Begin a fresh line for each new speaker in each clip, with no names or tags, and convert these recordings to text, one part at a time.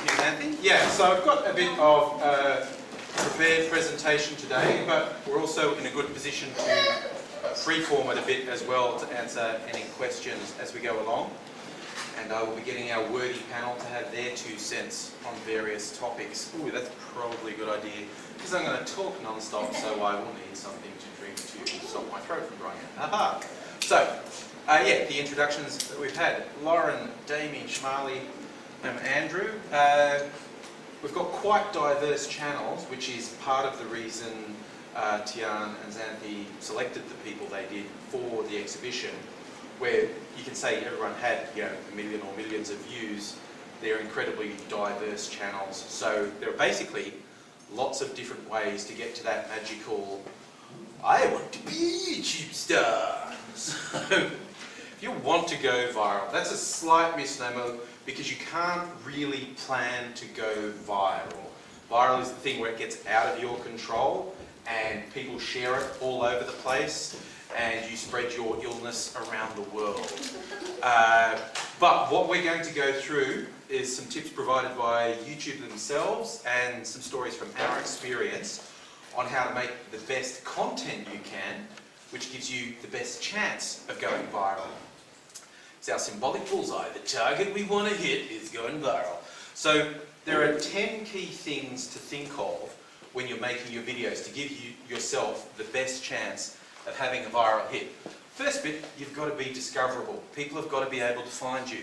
Here's Anthony. Yeah, so I've got a bit of prepared presentation today, but we're also in a good position to freeform it a bit as well to answer any questions as we go along. And I will be getting our wordy panel to have their 2 cents on various topics. Ooh, that's probably a good idea, because I'm going to talk non-stop, so I will need something to drink to stop my throat from drying out. Aha! So, yeah, the introductions that we've had. Lauren, Damien, Shmali, and Andrew. We've got quite diverse channels, which is part of the reason Tian and Xanthi selected the people they did for the exhibition, where you can say everyone had, you know, a million or millions of views. They're incredibly diverse channels. So there are basically lots of different ways to get to that magical, I want to be a YouTube star. So if you want to go viral, that's a slight misnomer because you can't really plan to go viral. Viral is the thing where it gets out of your control and people share it all over the place and you spread your illness around the world. But what we're going to go through is some tips provided by YouTube themselves and some stories from our experience on how to make the best content you can, which gives you the best chance of going viral. It's our symbolic bullseye. The target we want to hit is going viral. So there are 10 key things to think of when you're making your videos to give yourself the best chance of having a viral hit. First bit, you've got to be discoverable. People have got to be able to find you.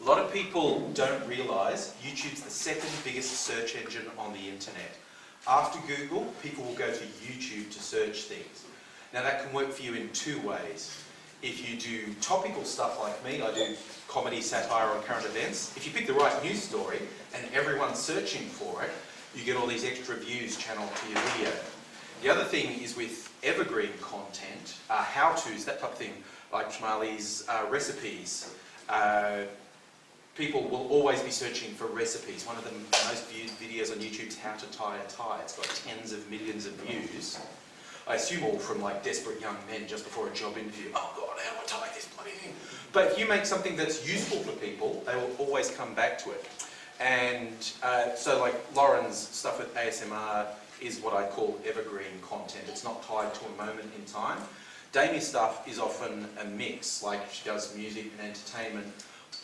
A lot of people don't realise YouTube's the 2nd biggest search engine on the internet. After Google, people will go to YouTube to search things. Now that can work for you in 2 ways. If you do topical stuff like me, I do comedy, satire on current events. If you pick the right news story and everyone's searching for it, you get all these extra views channeled to your video. The other thing is with evergreen content, how-tos, that type of thing, like Shmali's recipes. People will always be searching for recipes. One of the most viewed videos on YouTube is how to tie a tie. It's got tens of millions of views. I assume all from like desperate young men just before a job interview. Oh God, how do I tie this bloody thing? But if you make something that's useful for people, they will always come back to it. And so like Lauren's stuff with ASMR is what I call evergreen content. It's not tied to a moment in time. Dami's stuff is often a mix, like she does music and entertainment.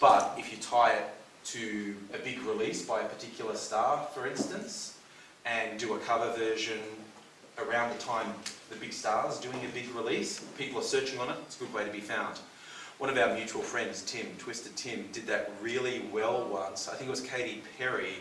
But if you tie it to a big release by a particular star, for instance, and do a cover version around the time the big star's doing a big release, people are searching on it, it's a good way to be found. One of our mutual friends, Tim, Twisted Tim, did that really well once. I think it was Katy Perry.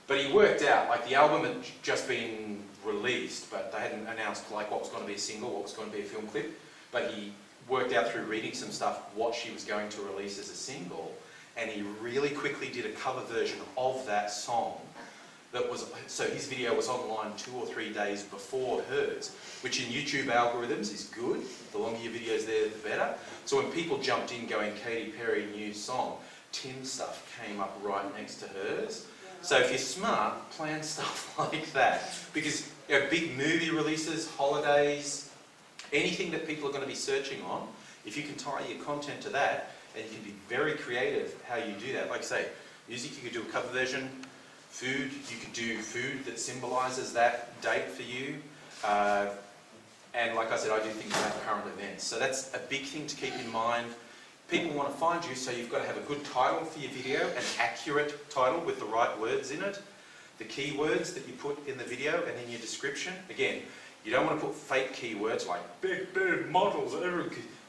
But he worked out, like the album had just been released, but they hadn't announced like what was going to be a single, what was going to be a film clip. But he worked out through reading some stuff what she was going to release as a single, and he really quickly did a cover version of that song. That was, so his video was online 2 or 3 days before hers, which in YouTube algorithms is good. The longer your video's there, the better. So when people jumped in going Katy Perry new song, Tim's stuff came up right next to hers. So if you're smart, plan stuff like that. Because you know, big movie releases, holidays, anything that people are going to be searching on, if you can tie your content to that, and you can be very creative how you do that. Like I say, music, you could do a cover version. Food, you could do food that symbolises that date for you. And like I said, I do things about current events. So that's a big thing to keep in mind. People want to find you, so you've got to have a good title for your video, an accurate title with the right words in it. The keywords that you put in the video and in your description. Again, you don't want to put fake keywords like big, big models,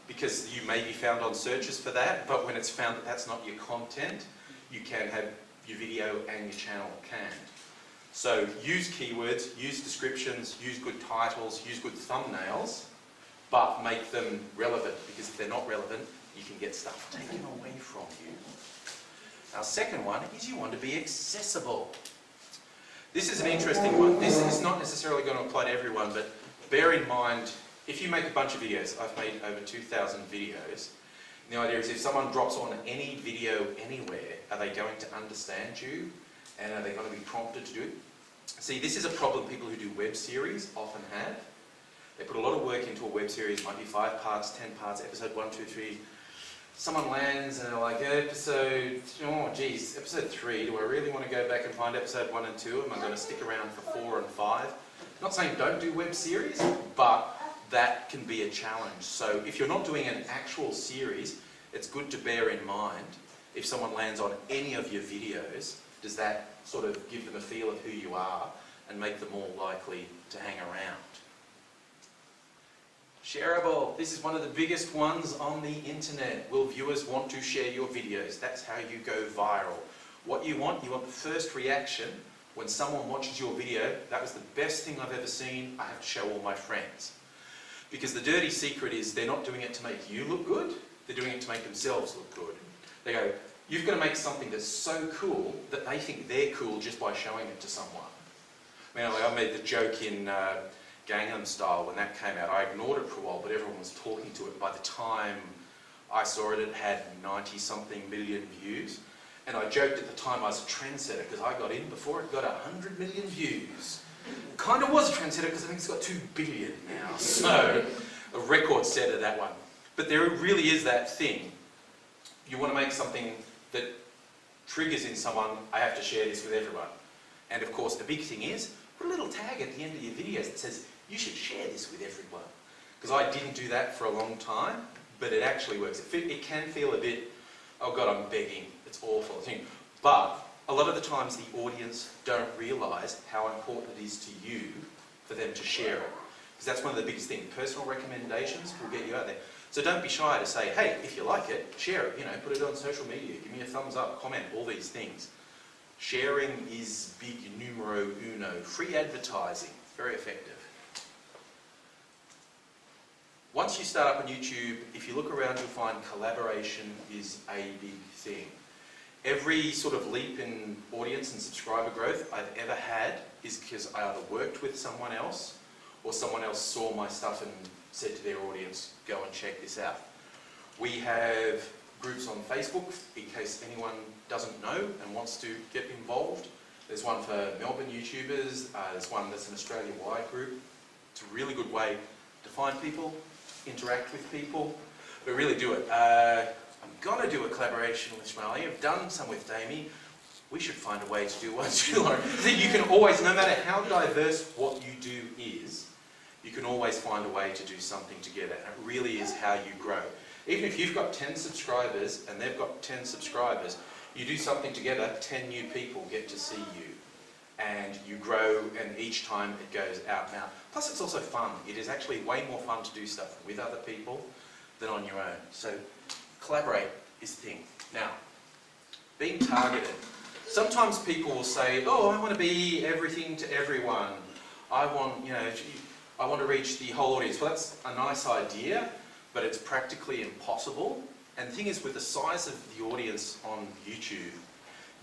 because you may be found on searches for that, but when it's found that that's not your content, you can have your video and your channel canned. So use keywords, use descriptions, use good titles, use good thumbnails, but make them relevant, because if they're not relevant, you can get stuff taken away from you. Our second one is you want to be accessible. This is an interesting one. This is not necessarily going to apply to everyone, but bear in mind, if you make a bunch of videos, I've made over 2,000 videos, the idea is if someone drops on any video anywhere, are they going to understand you? And are they going to be prompted to do it? See, this is a problem people who do web series often have. They put a lot of work into a web series, might be 5 parts, 10 parts, episode 1, 2, 3, someone lands and they're like, episode 3, do I really want to go back and find episode 1 and 2? Am I going to stick around for 4 and 5? Not saying don't do web series, but that can be a challenge. So if you're not doing an actual series, it's good to bear in mind, if someone lands on any of your videos, does that sort of give them a feel of who you are and make them more likely to hang around? Shareable. This is one of the biggest ones on the internet. Will viewers want to share your videos? That's how you go viral. What you want the first reaction when someone watches your video. That was the best thing I've ever seen. I have to show all my friends. Because the dirty secret is they're not doing it to make you look good. They're doing it to make themselves look good. They go, you've got to make something that's so cool that they think they're cool just by showing it to someone. I mean, like I made the joke in Gangnam Style when that came out. I ignored it for a while, but everyone was talking to it. By the time I saw it, it had 90-something million views. And I joked at the time I was a trendsetter because I got in before it got 100 million views. Kind of was a trendsetter because I think it's got 2 billion now. So, a record setter, that one. But there really is that thing. You want to make something that triggers in someone, I have to share this with everyone. And of course, the big thing is, put a little tag at the end of your videos that says, you should share this with everyone. Because I didn't do that for a long time, but it actually works. It can feel a bit, oh God, I'm begging. It's awful. But a lot of the times the audience don't realise how important it is to you for them to share it. Because that's one of the biggest things. Personal recommendations will get you out there. So don't be shy to say, hey, if you like it, share it. You know, put it on social media. Give me a thumbs up, comment, all these things. Sharing is big numero uno. Free advertising. Very effective. Once you start up on YouTube, if you look around, you'll find collaboration is a big thing. Every sort of leap in audience and subscriber growth I've ever had is because I either worked with someone else or someone else saw my stuff and said to their audience, go and check this out. We have groups on Facebook in case anyone doesn't know and wants to get involved. There's one for Melbourne YouTubers, there's one that's an Australia-wide group. It's a really good way to find people, interact with people, but really do it. I'm going to do a collaboration with Shmali. I've done some with Damie. We should find a way to do one too, Lauren. You can always, no matter how diverse what you do is, you can always find a way to do something together. And it really is how you grow. Even if you've got 10 subscribers and they've got 10 subscribers, you do something together, 10 new people get to see you. And you grow, and each time it goes out and out. Plus it's also fun. It is actually way more fun to do stuff with other people than on your own. So collaborate is the thing. Now, being targeted. Sometimes people will say, oh, I want to be everything to everyone. I want, I want to reach the whole audience. Well, that's a nice idea, but it's practically impossible. And the thing is, with the size of the audience on YouTube,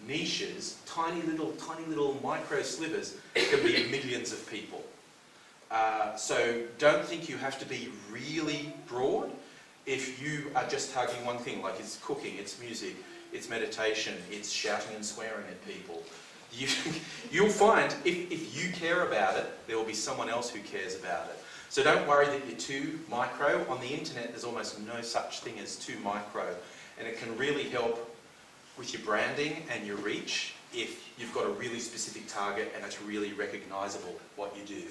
niches, tiny little micro slivers, can be millions of people. So don't think you have to be really broad. If you are just targeting one thing, like it's cooking, it's music, it's meditation, it's shouting and swearing at people, you'll find if you care about it, there will be someone else who cares about it. So don't worry that you're too micro. On the internet, there's almost no such thing as too micro, and it can really help with your branding and your reach if you've got a really specific target and it's really recognisable what you do.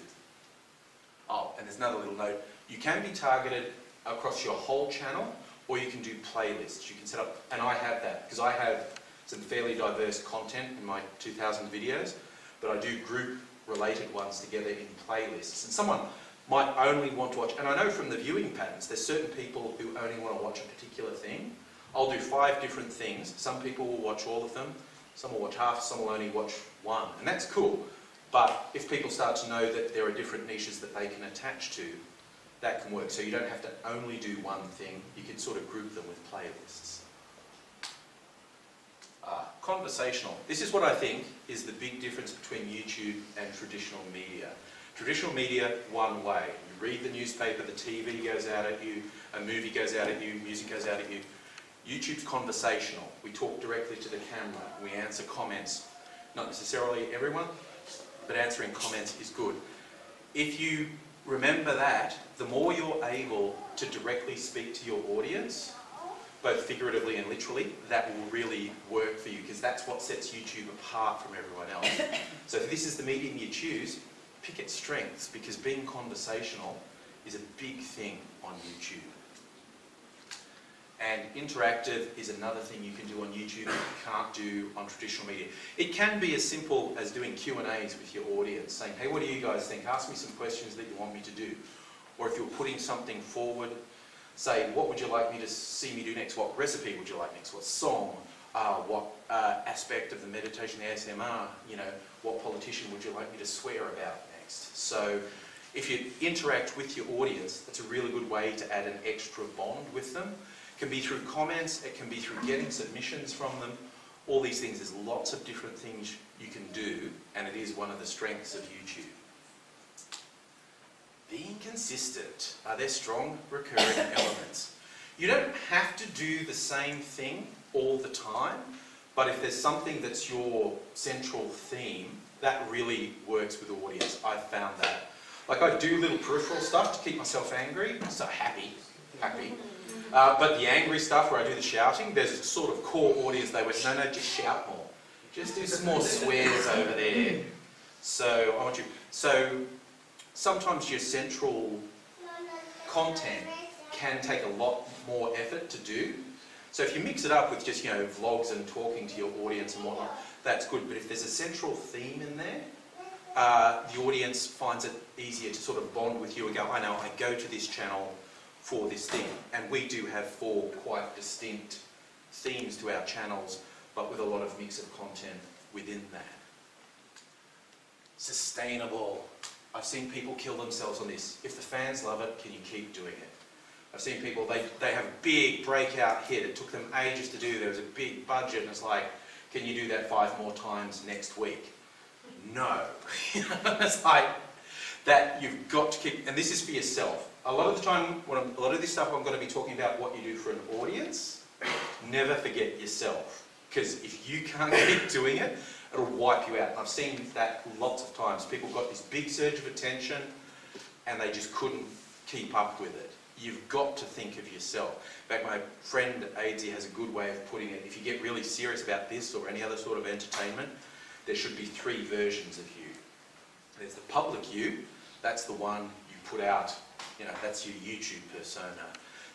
Oh, and there's another little note. You can be targeted across your whole channel, or you can do playlists. You can set up, and I have that, because I have some fairly diverse content in my 2,000 videos, but I do group-related ones together in playlists. And someone might only want to watch, and I know from the viewing patterns, there's certain people who only want to watch a particular thing. I'll do 5 different things. Some people will watch all of them, some will watch half, some will only watch one, and that's cool. But if people start to know that there are different niches that they can attach to, that can work. So you don't have to only do one thing, you can sort of group them with playlists. Conversational. This is what I think is the big difference between YouTube and traditional media. Traditional media, one way. You read the newspaper, the TV goes out at you, a movie goes out at you, music goes out at you. YouTube's conversational. We talk directly to the camera, we answer comments. Not necessarily everyone, but answering comments is good. If you remember that, the more you're able to directly speak to your audience, both figuratively and literally, that will really work for you, because that's what sets YouTube apart from everyone else. So if this is the medium you choose, pick its strengths, because being conversational is a big thing on YouTube. And interactive is another thing you can do on YouTube that you can't do on traditional media. It can be as simple as doing Q&As with your audience, saying, hey, what do you guys think? Ask me some questions that you want me to do. Or if you're putting something forward, say, what would you like me to see me do next? What recipe would you like next? What song? What aspect of the meditation, the ASMR, you know, what politician would you like me to swear about next? So if you interact with your audience, that's a really good way to add an extra bond with them. It can be through comments, it can be through getting submissions from them. All these things, there's lots of different things you can do, and it is one of the strengths of YouTube. Being consistent. Are there strong recurring elements? You don't have to do the same thing all the time, but if there's something that's your central theme, that really works with the audience. I've found that. Like, I do little peripheral stuff to keep myself angry, so happy. But the angry stuff where I do the shouting, there's a sort of core audience. They went, no, just shout more. Just do some more swears over there. So I want you. So sometimes your central content can take a lot more effort to do. So if you mix it up with just, you know, vlogs and talking to your audience and whatnot, that's good. But if there's a central theme in there, the audience finds it easier to sort of bond with you and go, I know, I go to this channel for this thing. And we do have 4 quite distinct themes to our channels, but with a lot of mix of content within that. Sustainable. I've seen people kill themselves on this. If the fans love it, can you keep doing it? I've seen people, they have a big breakout hit. It took them ages to do. There was a big budget, and it's like, can you do that 5 more times next week? No. It's like that you've got to keep, and this is for yourself. A lot of the time, a lot of this stuff I'm going to be talking about what you do for an audience. Never forget yourself, because if you can't keep doing it, it'll wipe you out. I've seen that lots of times. People got this big surge of attention and they just couldn't keep up with it. You've got to think of yourself. In fact, my friend Aidsy has a good way of putting it. If you get really serious about this or any other sort of entertainment, there should be 3 versions of you. There's the public you, that's the one you put out, you know, that's your YouTube persona.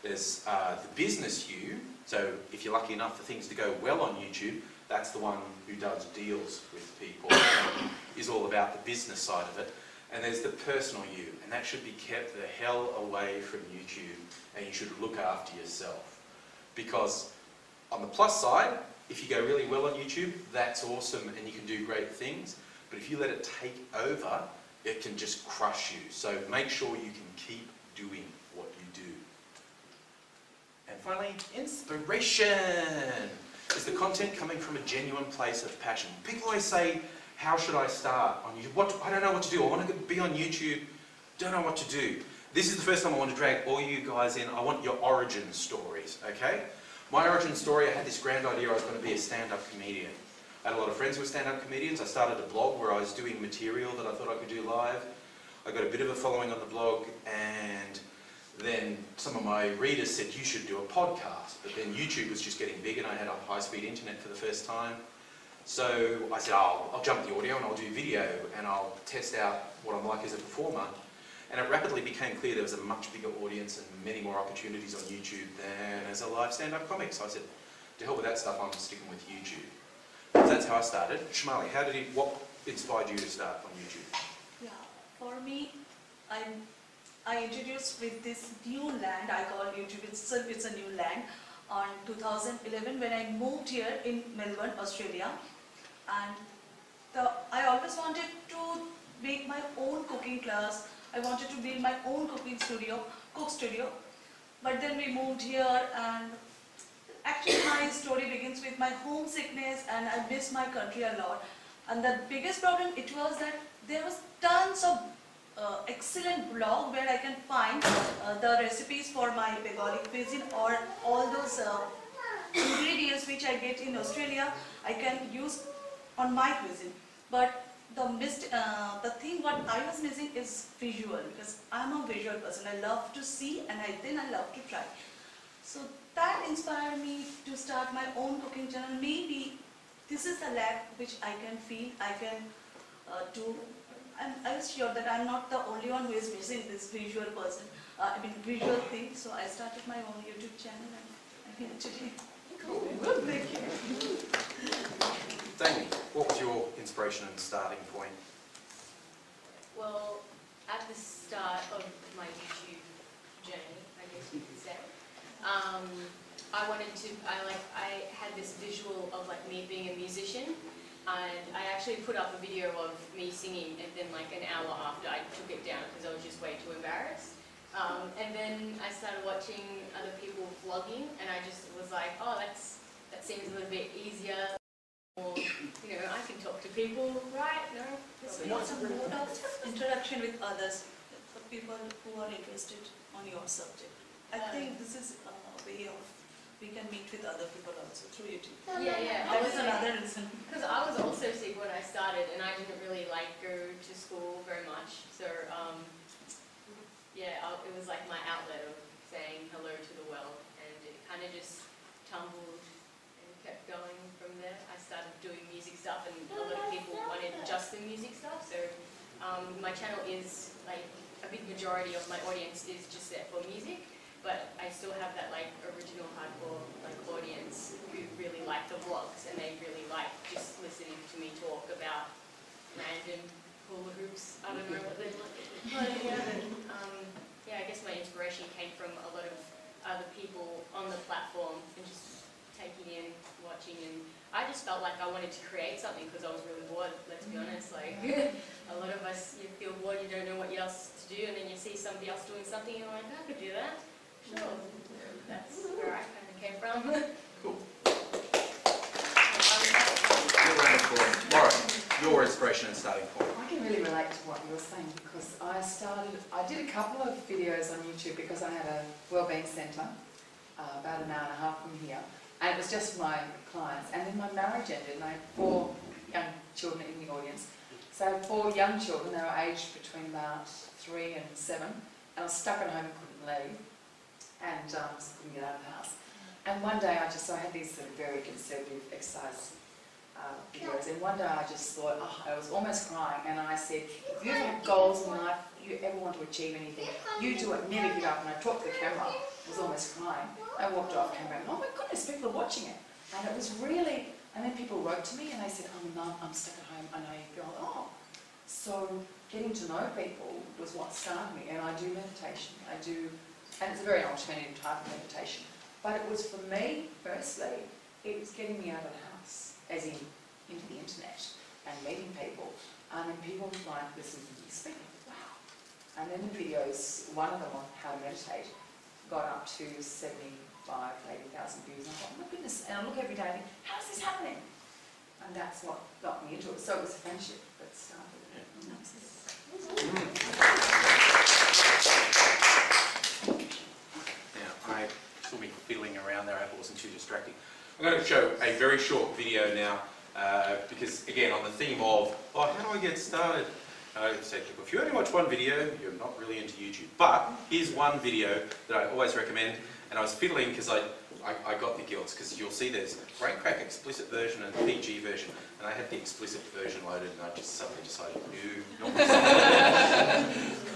There's the business you, so if you're lucky enough for things to go well on YouTube, that's the one who does deals with people and is all about the business side of it. And there's the personal you, and that should be kept the hell away from YouTube, and you should look after yourself. Because on the plus side, if you go really well on YouTube, that's awesome and you can do great things. But if you let it take over, it can just crush you. So make sure you can keep doing what you do. And finally, inspiration. Is the content coming from a genuine place of passion? People always say, how should I start on YouTube? I don't know what to do. I want to be on YouTube, don't know what to do. This is the first time I want to drag all you guys in. I want your origin stories, okay? My origin story, I had this grand idea I was going to be a stand-up comedian. I had a lot of friends who were stand-up comedians. I started a blog where I was doing material that I thought I could do live. I got a bit of a following on the blog, and then some of my readers said, you should do a podcast. But then YouTube was just getting big and I had a high-speed internet for the first time. So I said, oh, I'll jump the audio and I'll do video and I'll test out what I'm like as a performer. And it rapidly became clear there was a much bigger audience and many more opportunities on YouTube than as a live stand-up comic. So I said, to hell with that stuff, I'm sticking with YouTube. So that's how I started. Shamali, what inspired you to start on YouTube?
Yeah, for me, I introduced with this new land I call YouTube itself. It's a new land on 2011 when I moved here in Melbourne, Australia, and I always wanted to make my own cooking class. I wanted to build my own cooking studio, cook studio, but then we moved here, and actually my story begins with my homesickness, and I miss my country a lot. And the biggest problem it was that there was tons of excellent blog where I can find the recipes for my Bengali cuisine or all those ingredients which I get in Australia, I can use on my cuisine. But the thing what I was missing is visual, because I'm a visual person. I love to see and then I love to try. So that inspired me to start my own cooking channel. Maybe this is a lack which I can feel, I can do. I was sure that I'm not the only one who is missing this visual person, visual thing. So I started my own YouTube channel and I'm here today.
Cool.
Thank you.
Damien, what was your inspiration and starting point?
Well, at the start of my YouTube journey, I guess you could say, I had this visual of like me being a musician, and I actually put up a video of me singing, and then like an hour after I took it down because I was just way too embarrassed. And then I started watching other people vlogging, and I just was like, oh, that seems a little bit easier. Or, you know, I can talk to people, right? No?
So it's a mode of interaction with others, for people who are interested on your subject. I think this is a way of, we can meet with other people also through YouTube.
Yeah.
That was another reason.
Because I was also sick when I started, and I didn't really like go to school very much. So, it was like my outlet of saying hello to the world, and it kind of just tumbled and kept going from there. I started doing music stuff, and a lot of people wanted just the music stuff. So, my channel is like a big majority of my audience is just there for music. But I still have that like original hardcore like audience who really like the vlogs, and they really like just listening to me talk about random hula hoops. I don't know what they look like. But I guess my inspiration came from a lot of other people on the platform and just taking in, watching, and I just felt like I wanted to create something because I was really bored, let's be honest. Like a lot of us, you feel bored, you don't know what else to do, and then you see somebody else doing something and you're like, I could do that. Sure. That's where I kind of came from.
Cool. Laura, your inspiration and starting point.
I can really relate to what you're saying because I did a couple of videos on YouTube because I had a wellbeing centre about an hour and a half from here, and it was just my clients, and then my marriage ended and I had 4 young children in the audience. So I had 4 young children, they were aged between about 3 and 7, and I was stuck at home and couldn't leave. And just couldn't get out of the house. And one day I had these sort of very conservative exercise videos, and one day I just thought, I was almost crying, and I said, if you have goals in life, if you ever want to achieve anything, you do it, never give up. And I talked to the camera, I was almost crying. I walked off, came back, and oh my goodness, people are watching it. And it was really, and then people wrote to me and they said, oh Mum, I'm stuck at home, I know you feel, So getting to know people was what started me, and I do meditation, and it's a very alternative type of meditation. But it was for me, firstly, it was getting me out of the house, as in into the internet and meeting people. And people like listening to me speak. Wow. And then the videos, one of them on how to meditate, got up to 75,000 to 80,000 views. And I thought, oh my goodness, and I look every day and think, how is this happening? And that's what got me into it. So it was a friendship that started it. And that's it.
I still be fiddling around there. I hope it wasn't too distracting. I'm going to show a very short video now because, again, on the theme of, how do I get started? I said, look, if you only watch one video, you're not really into YouTube. But here's one video that I always recommend, and I was fiddling because I got the guilt, because you'll see there's Brain Crack explicit version and PG version, and I had the explicit version loaded, and I just suddenly decided, no, not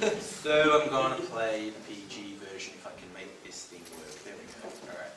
this. So I'm going to play the PG version if I can make this thing work. There we go. All right.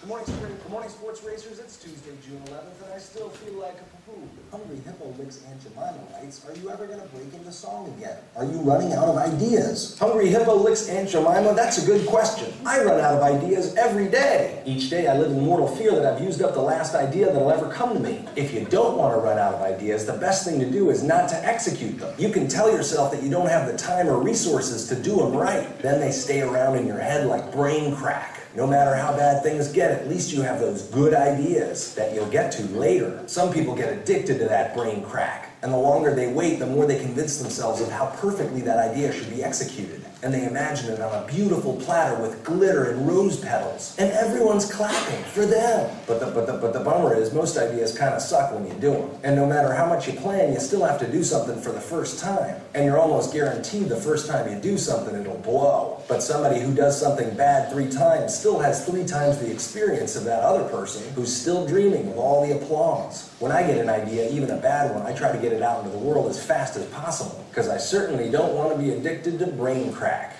Good morning, sports racers. It's Tuesday, June 11th, and I still feel like a poo-poo. Hungry Hippo Licks Aunt Jemima writes, are you ever going to break into song again? Are you running out of ideas? Hungry Hippo Licks Aunt Jemima, that's a good question. I run out of ideas every day. Each day I live in mortal fear that I've used up the last idea that'll ever come to me. If you don't want to run out of ideas, the best thing to do is not to execute them. You can tell yourself that you don't have the time or resources to do them right. Then they stay around in your head like brain crack. No matter how bad things get, at least you have those good ideas that you'll get to later. Some people get addicted to that brain crack, and the longer they wait, the more they convince themselves of how perfectly that idea should be executed. and they imagine it on a beautiful platter with glitter and rose petals, and everyone's clapping for them. But the bummer is most ideas kind of suck when you do them, and no matter how much you plan, you still have to do something for the first time, and you're almost guaranteed the first time you do something it'll blow. But somebody who does something bad 3 times still has 3 times the experience of that other person who's still dreaming of all the applause. When I get an idea, even a bad one, I try to get it out into the world as fast as possible, because I certainly don't want to be addicted to brain crack.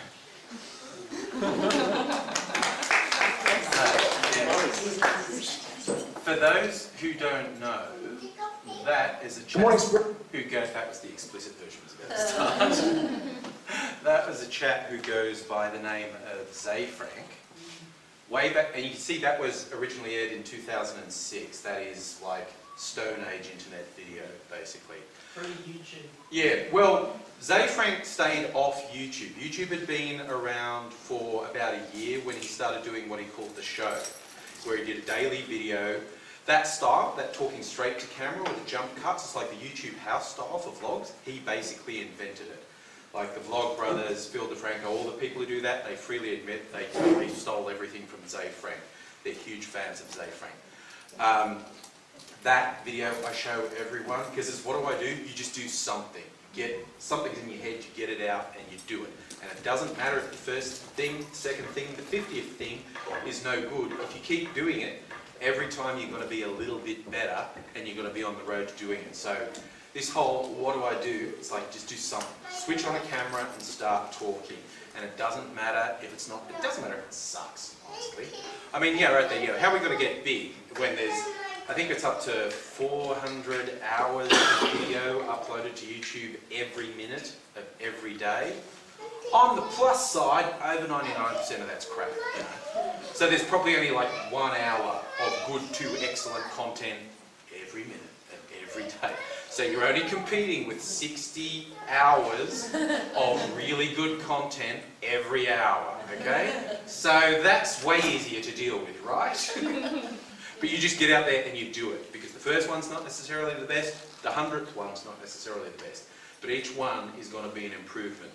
For those who don't know, that is a chap who goes, that was the explicit version I was about to start. That was a chap who goes by the name of Frank. Way back, and you can see that was originally aired in 2006. That is like Stone Age internet video, basically.
Pre-YouTube.
Yeah, well, Frank stayed off YouTube. YouTube had been around for about a year when he started doing what he called The Show, where he did a daily video. That style, that talking straight to camera with the jump cuts, it's like the YouTube house style for vlogs. He basically invented it. Like the Vlog Brothers, Phil DeFranco, all the people who do that, they freely admit they stole everything from Frank. They're huge fans of Frank. That video I show everyone, because what do? You just do something. You get something's in your head, you get it out, and you do it. And it doesn't matter if the first thing, second thing, the 50th thing is no good. If you keep doing it, every time you're going to be a little bit better, and you're going to be on the road to doing it. So this whole, what do? It's like, just do something. Switch on a camera and start talking. And it doesn't matter if it's not, it doesn't matter if it sucks, honestly. I mean, yeah, right there, you know, how are we going to get big when there's, I think it's up to 400 hours of video uploaded to YouTube every minute of every day. On the plus side, over 99% of that's crap. You know? So there's probably only like 1 hour of good to excellent content every minute of every day. So you're only competing with 60 hours of really good content every hour, okay? So that's way easier to deal with, right? But you just get out there and you do it, because the first one's not necessarily the best, the 100th one's not necessarily the best, but each one is going to be an improvement.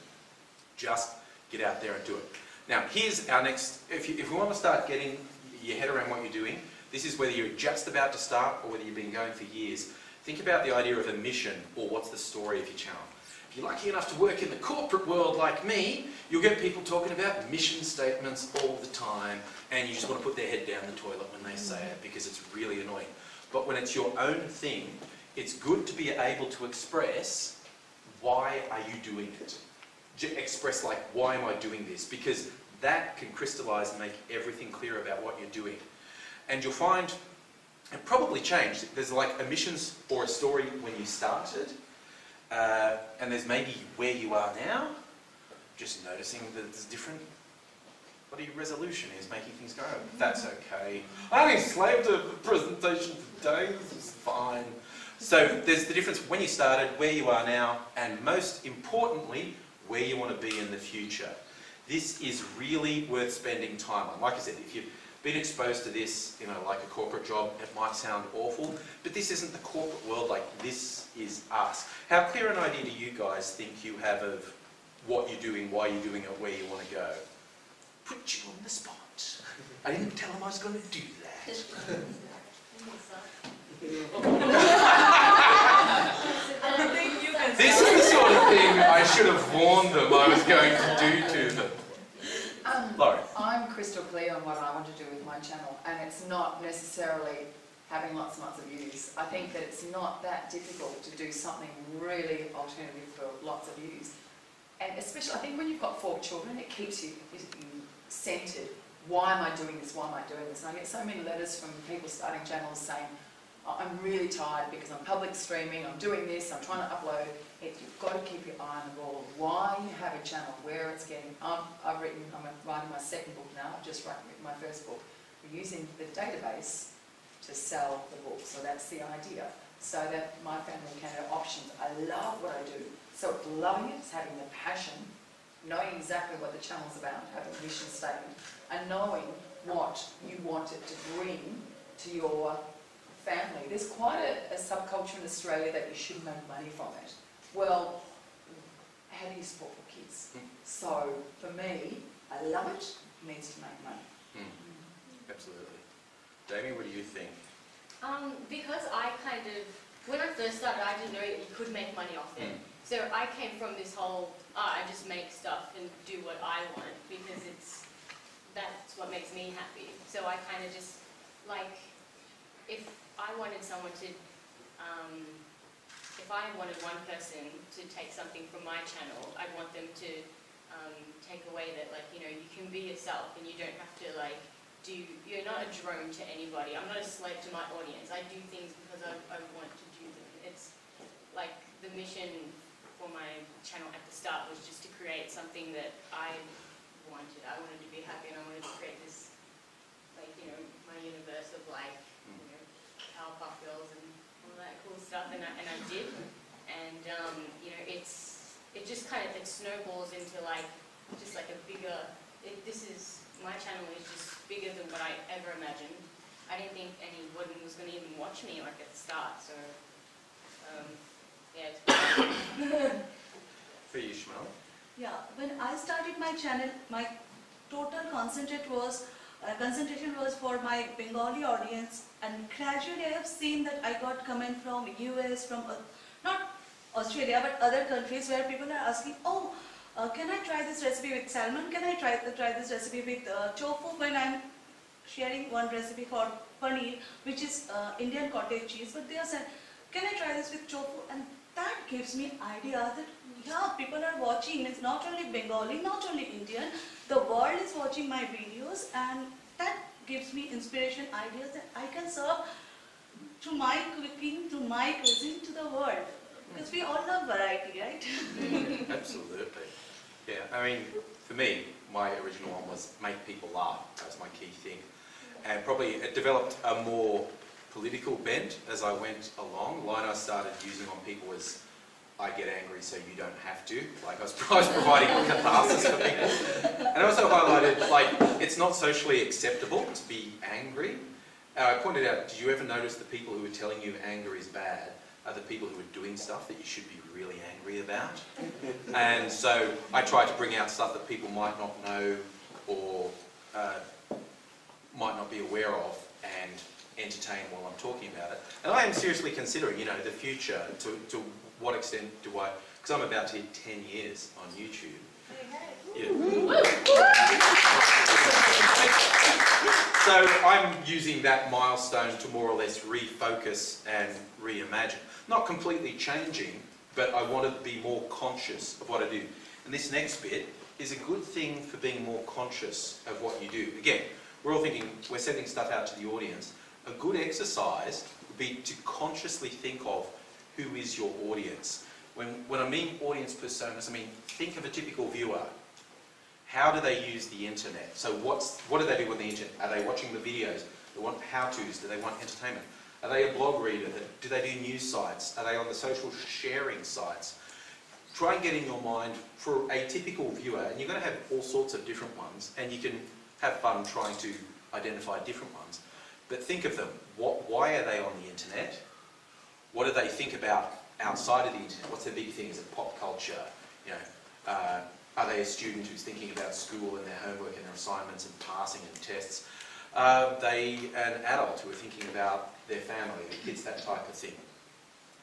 Just get out there and do it. Now, here's our next, if you want to start getting your head around what you're doing, this is whether you're just about to start or whether you've been going for years. Think about the idea of a mission, or what's the story of your channel. If you're lucky enough to work in the corporate world like me, you'll get people talking about mission statements all the time, and you just want to put their head down the toilet when they say it, because it's really annoying. But when it's your own thing, it's good to be able to express, why are you doing it? Express like, why am I doing this? Because that can crystallize and make everything clear about what you're doing. And you'll find it probably changed. There's like a missions or a story when you started, and there's maybe where you are now. Just noticing that it's different. What your resolution is making things go. That's okay. I enslaved a presentation today. This is fine. So there's the difference when you started, where you are now, and most importantly, where you want to be in the future. This is really worth spending time on. Like I said, if you've been exposed to this, you know, like a corporate job, it might sound awful, but this isn't the corporate world, like this is us. How clear an idea do you guys think you have of what you're doing, why you're doing it, where you want to go? Put you on the spot. I didn't tell them I was going to do that. This is the sort of thing I should have warned them I was going to do to them. Laurie.
I'm crystal clear on what I want to do with my channel, and it's not necessarily having lots and lots of views. I think that it's not that difficult to do something really alternative for lots of views. And especially, I think when you've got 4 children, it keeps you centred. Why am I doing this? Why am I doing this? And I get so many letters from people starting channels saying, I'm really tired because I'm public streaming, I'm doing this, I'm trying to upload. You've got to keep your eye on the ball. Why you have a channel, where it's getting. I'm writing my second book now. I've just written my first book. We're using the database to sell the book, so that's the idea. So that my family can have options. I love what I do. So loving it is having the passion, knowing exactly what the channel's about, having a mission statement, and knowing what you want it to bring to your family. There's quite a subculture in Australia that you should make money from it. Well, how do you support for kids? So for me, I love it. It needs to make money.
Absolutely. Damien, what do you think?
Because I kind of, when I first started, I didn't know that you could make money off it. So I came from this whole, I just make stuff and do what I want because that's what makes me happy. So I kind of just, like, if I wanted someone to, if I wanted one person to take something from my channel, I'd want them to take away that, like, you know, you can be yourself and you don't have to, like, you're not a drone to anybody. I'm not a slave to my audience. I do things because I want to do them. It's like the mission for my channel at the start was just to create something that I wanted. I wanted to be happy and I wanted to create this, like, you know, my universe of, like, you know, Powerpuff Girls and all that cool stuff, and I did. And, you know, it just kind of, it snowballs into, like, just like a bigger, my channel is just bigger than what I ever imagined. I didn't think anyone was going to even watch me, like, at the start, so, yeah, it's
For you, Shmal?
Yeah, when I started my channel, my total concentration was for my Bengali audience, and gradually I have seen that I got comment from US, from not Australia but other countries where people are asking, oh, can I try this recipe with salmon? Can I try this recipe with tofu? When I'm sharing one recipe for paneer, which is Indian cottage cheese, but they are saying, can I try this with tofu? And that gives me idea that, yeah, people are watching. It's not only Bengali, not only Indian. The world is watching my videos, and that gives me inspiration, ideas that I can serve to my cooking, to my cuisine, to the world. Because we all love variety, right?
Absolutely. Yeah, I mean, for me, my original one was make people laugh. That was my key thing. And probably it developed a more political bent as I went along. The line I started using on people was, I get angry so you don't have to. Like, I was providing catharsis for people. And I also highlighted, like, it's not socially acceptable to be angry. I pointed out, did you ever notice the people who are telling you anger is bad are the people who are doing stuff that you should be really angry about? And so I tried to bring out stuff that people might not know or might not be aware of and entertain while I'm talking about it. And I am seriously considering, you know, the future, to what extent do I, because I'm about to hit 10 years on YouTube. Yeah. So I'm using that milestone to more or less refocus and reimagine. Not completely changing, but I want to be more conscious of what I do. And this next bit is a good thing for being more conscious of what you do. Again, we're all thinking, we're sending stuff out to the audience. A good exercise would be to consciously think of who is your audience. When I mean audience personas, I mean think of a typical viewer. How do they use the internet? So what do they do on the internet? Are they watching the videos? They want how-tos? Do they want entertainment? Are they a blog reader? Do they do news sites? Are they on the social sharing sites? Try and get in your mind for a typical viewer, and you're going to have all sorts of different ones, and you can have fun trying to identify different ones. But think of them. Why are they on the internet? What do they think about outside of the internet? What's their big thing? Is it pop culture? You know, are they a student who's thinking about school and their homework and their assignments and passing and tests? Are they an adult who are thinking about their family, their kids, that type of thing?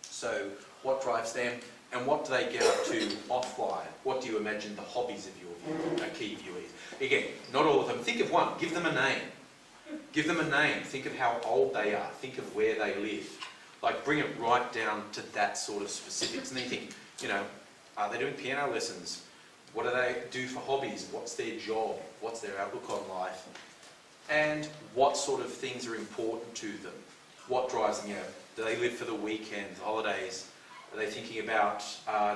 So what drives them, and what do they get up to offline? What do you imagine the hobbies of your key viewers? Again, not all of them. Think of one. Give them a name. Give them a name. Think of how old they are. Think of where they live. Like, bring it right down to that sort of specifics. And then you think, you know, are they doing piano lessons? What do they do for hobbies? What's their job? What's their outlook on life? And what sort of things are important to them? What drives them? You know, do they live for the weekends, holidays? Are they thinking about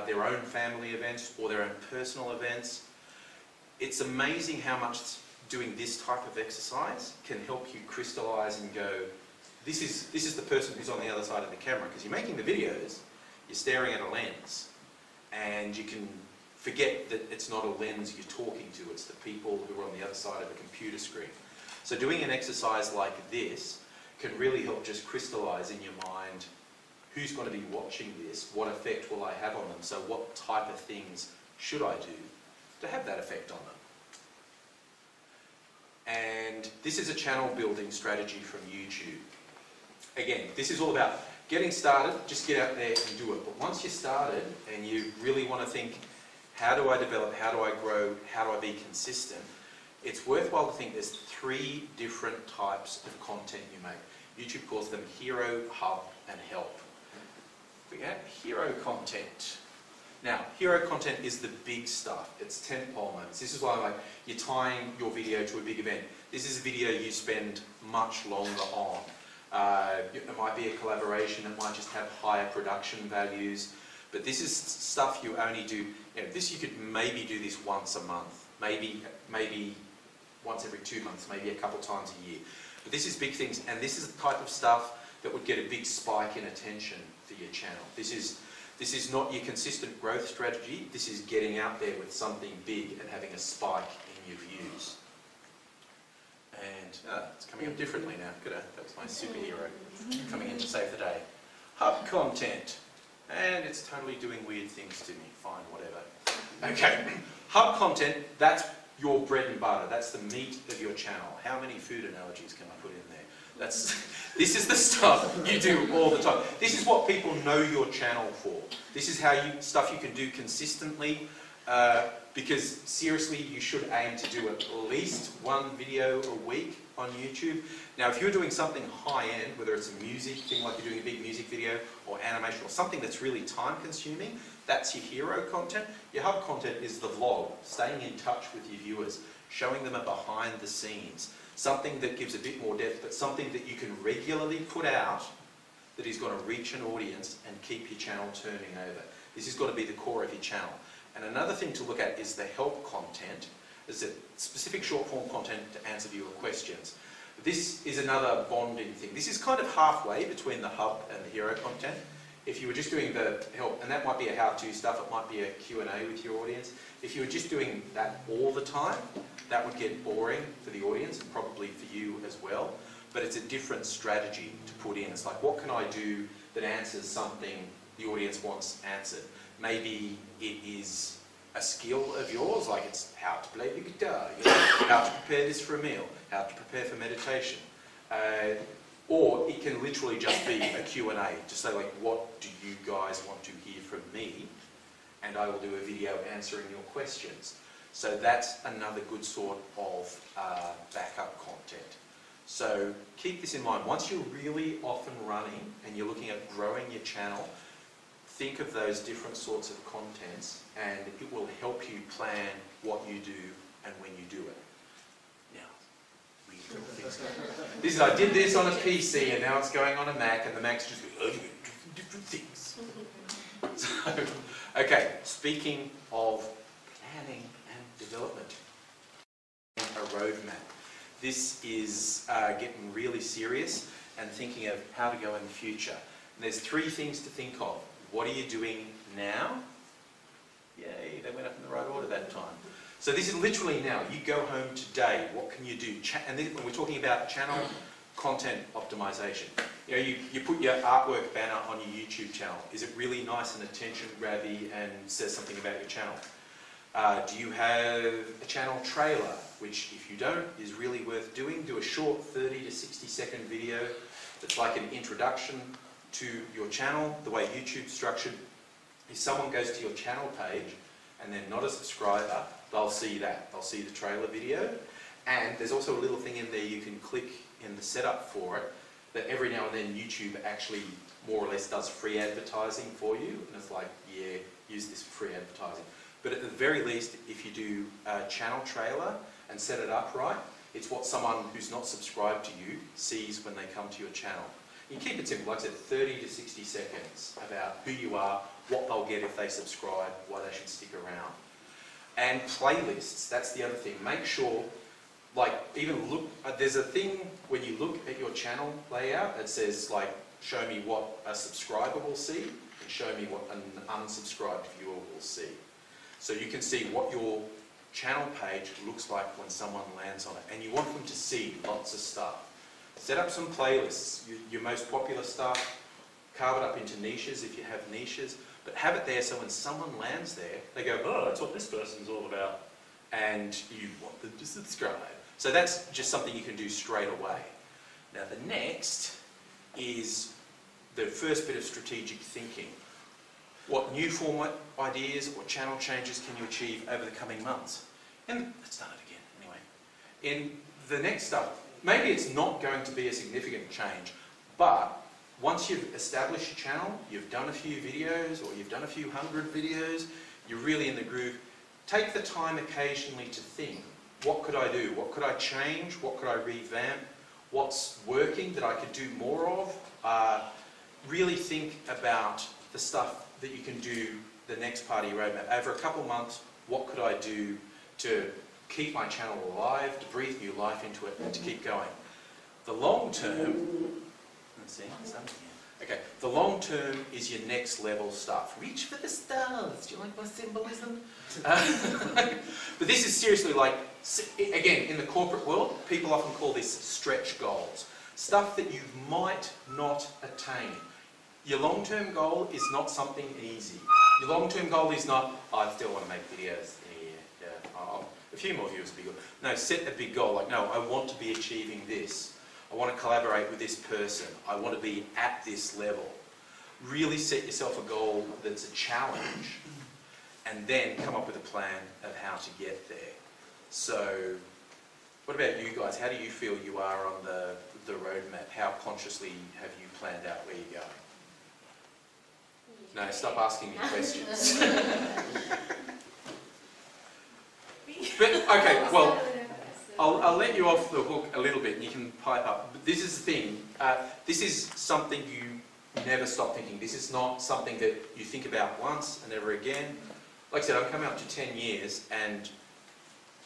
their own family events or their own personal events? It's amazing how much doing this type of exercise can help you crystallise and go, this is the person who's on the other side of the camera, because you're making the videos, you're staring at a lens, and you can forget that it's not a lens you're talking to, it's the people who are on the other side of a computer screen. So doing an exercise like this can really help just crystallise in your mind who's going to be watching this, what effect will I have on them, so what type of things should I do to have that effect on them? And this is a channel building strategy from YouTube. Again, this is all about getting started, just get out there and do it. But once you're started and you really want to think, how do I develop, how do I grow, how do I be consistent, it's worthwhile to think there's 3 different types of content you make. YouTube calls them hero, hub, and help. We have hero content. Now, hero content is the big stuff. It's tentpole moments. This is why I'm like, you're tying your video to a big event. This is a video you spend much longer on. It might be a collaboration, it might just have higher production values, but this is stuff you only do, this you could maybe do this once a month, maybe once every 2 months, maybe a couple times a year. But this is big things, and this is the type of stuff that would get a big spike in attention for your channel. This is not your consistent growth strategy, this is getting out there with something big and having a spike in your views. And it's coming up differently now. That's my superhero coming in to save the day. Hub content. And it's totally doing weird things to me. Fine, whatever. Okay. Hub content, that's your bread and butter. That's the meat of your channel. How many food analogies can I put in there? This is the stuff you do all the time. This is what people know your channel for. This is stuff you can do consistently. Because seriously, you should aim to do at least 1 video a week on YouTube. Now, if you're doing something high-end, whether it's a music thing, like you're doing a big music video, or animation, or something that's really time-consuming, that's your hero content. Your hub content is the vlog, staying in touch with your viewers, showing them a behind the scenes, something that gives a bit more depth, but something that you can regularly put out that is going to reach an audience and keep your channel turning over. This has got to be the core of your channel. And another thing to look at is the help content. It's a specific short form content to answer viewer questions. This is another bonding thing. This is kind of halfway between the hub and the hero content. If you were just doing the help, and that might be a how-to stuff, it might be a Q&A with your audience. If you were just doing that all the time, that would get boring for the audience and probably for you as well. But it's a different strategy to put in. It's like, what can I do that answers something the audience wants answered? Maybe it is a skill of yours, like it's how to play the guitar, how to prepare this for a meal, how to prepare for meditation. Or it can literally just be a Q&A, just say like, what do you guys want to hear from me? And I will do a video answering your questions. So that's another good sort of backup content. So keep this in mind. Once you're really off and running and you're looking at growing your channel, think of those different sorts of contents and it will help you plan what you do and when you do it. Now, weird little things. I did this on a PC and now it's going on a Mac and the Mac's just going, different things. So, okay, speaking of planning and development, a roadmap. This is getting really serious and thinking of how to go in the future. And there's 3 things to think of. What are you doing now? Yay, they went up in the right order that time. So this is literally now. You go home today. What can you do? And then when we're talking about channel content optimization, you put your artwork banner on your YouTube channel. Is it really nice and attention-grabby and says something about your channel? Do you have a channel trailer, which if you don't, is really worth doing? Do a short 30 to 60-second video that's like an introduction to your channel. The way YouTube's structured is someone goes to your channel page and they're not a subscriber, they'll see that. They'll see the trailer video. And there's also a little thing in there you can click in the setup for it that every now and then YouTube actually more or less does free advertising for you. And it's like, yeah, use this for free advertising. But at the very least, if you do a channel trailer and set it up right, it's what someone who's not subscribed to you sees when they come to your channel. You keep it simple, like I said, 30 to 60 seconds about who you are, what they'll get if they subscribe, why they should stick around. And playlists, that's the other thing. Make sure, like, even look, there's a thing when you look at your channel layout that says, like, show me what a subscriber will see and show me what an unsubscribed viewer will see. So you can see what your channel page looks like when someone lands on it. And you want them to see lots of stuff. Set up some playlists, your most popular stuff, carve it up into niches if you have niches, but have it there so when someone lands there, they go, oh, that's what this person's all about, and you want them to subscribe. So that's just something you can do straight away. Now the next is the first bit of strategic thinking. What new format ideas or channel changes can you achieve over the coming months? And let's start it again, anyway. In the next stuff, maybe it's not going to be a significant change, but once you've established your channel, you've done a few videos or you've done a few hundred videos, you're really in the groove, take the time occasionally to think, what could I do? What could I change? What could I revamp? What's working that I could do more of? Really think about the stuff that you can do the next part of your roadmap. Over a couple of months, what could I do to keep my channel alive, to breathe new life into it, and to keep going? The long term, let's see, okay, the long term is your next level stuff. Reach for the stars. Do you like my symbolism? But this is seriously like, again, in the corporate world, people often call this stretch goals. Stuff that you might not attain. Your long-term goal is not something easy. Your long-term goal is not, oh, I still want to make videos in a year. Yeah, a few more views would be good. No, set a big goal. Like, no, I want to be achieving this. I want to collaborate with this person. I want to be at this level. Really set yourself a goal that's a challenge, and then come up with a plan of how to get there. So, what about you guys? How do you feel you are on the roadmap? How consciously have you planned out where you're going? No, stop asking me questions. But, okay, well, I'll let you off the hook a little bit and you can pipe up. But this is the thing. This is something you never stop thinking. This is not something that you think about once and never again. Like I said, I'm coming up to 10 years, and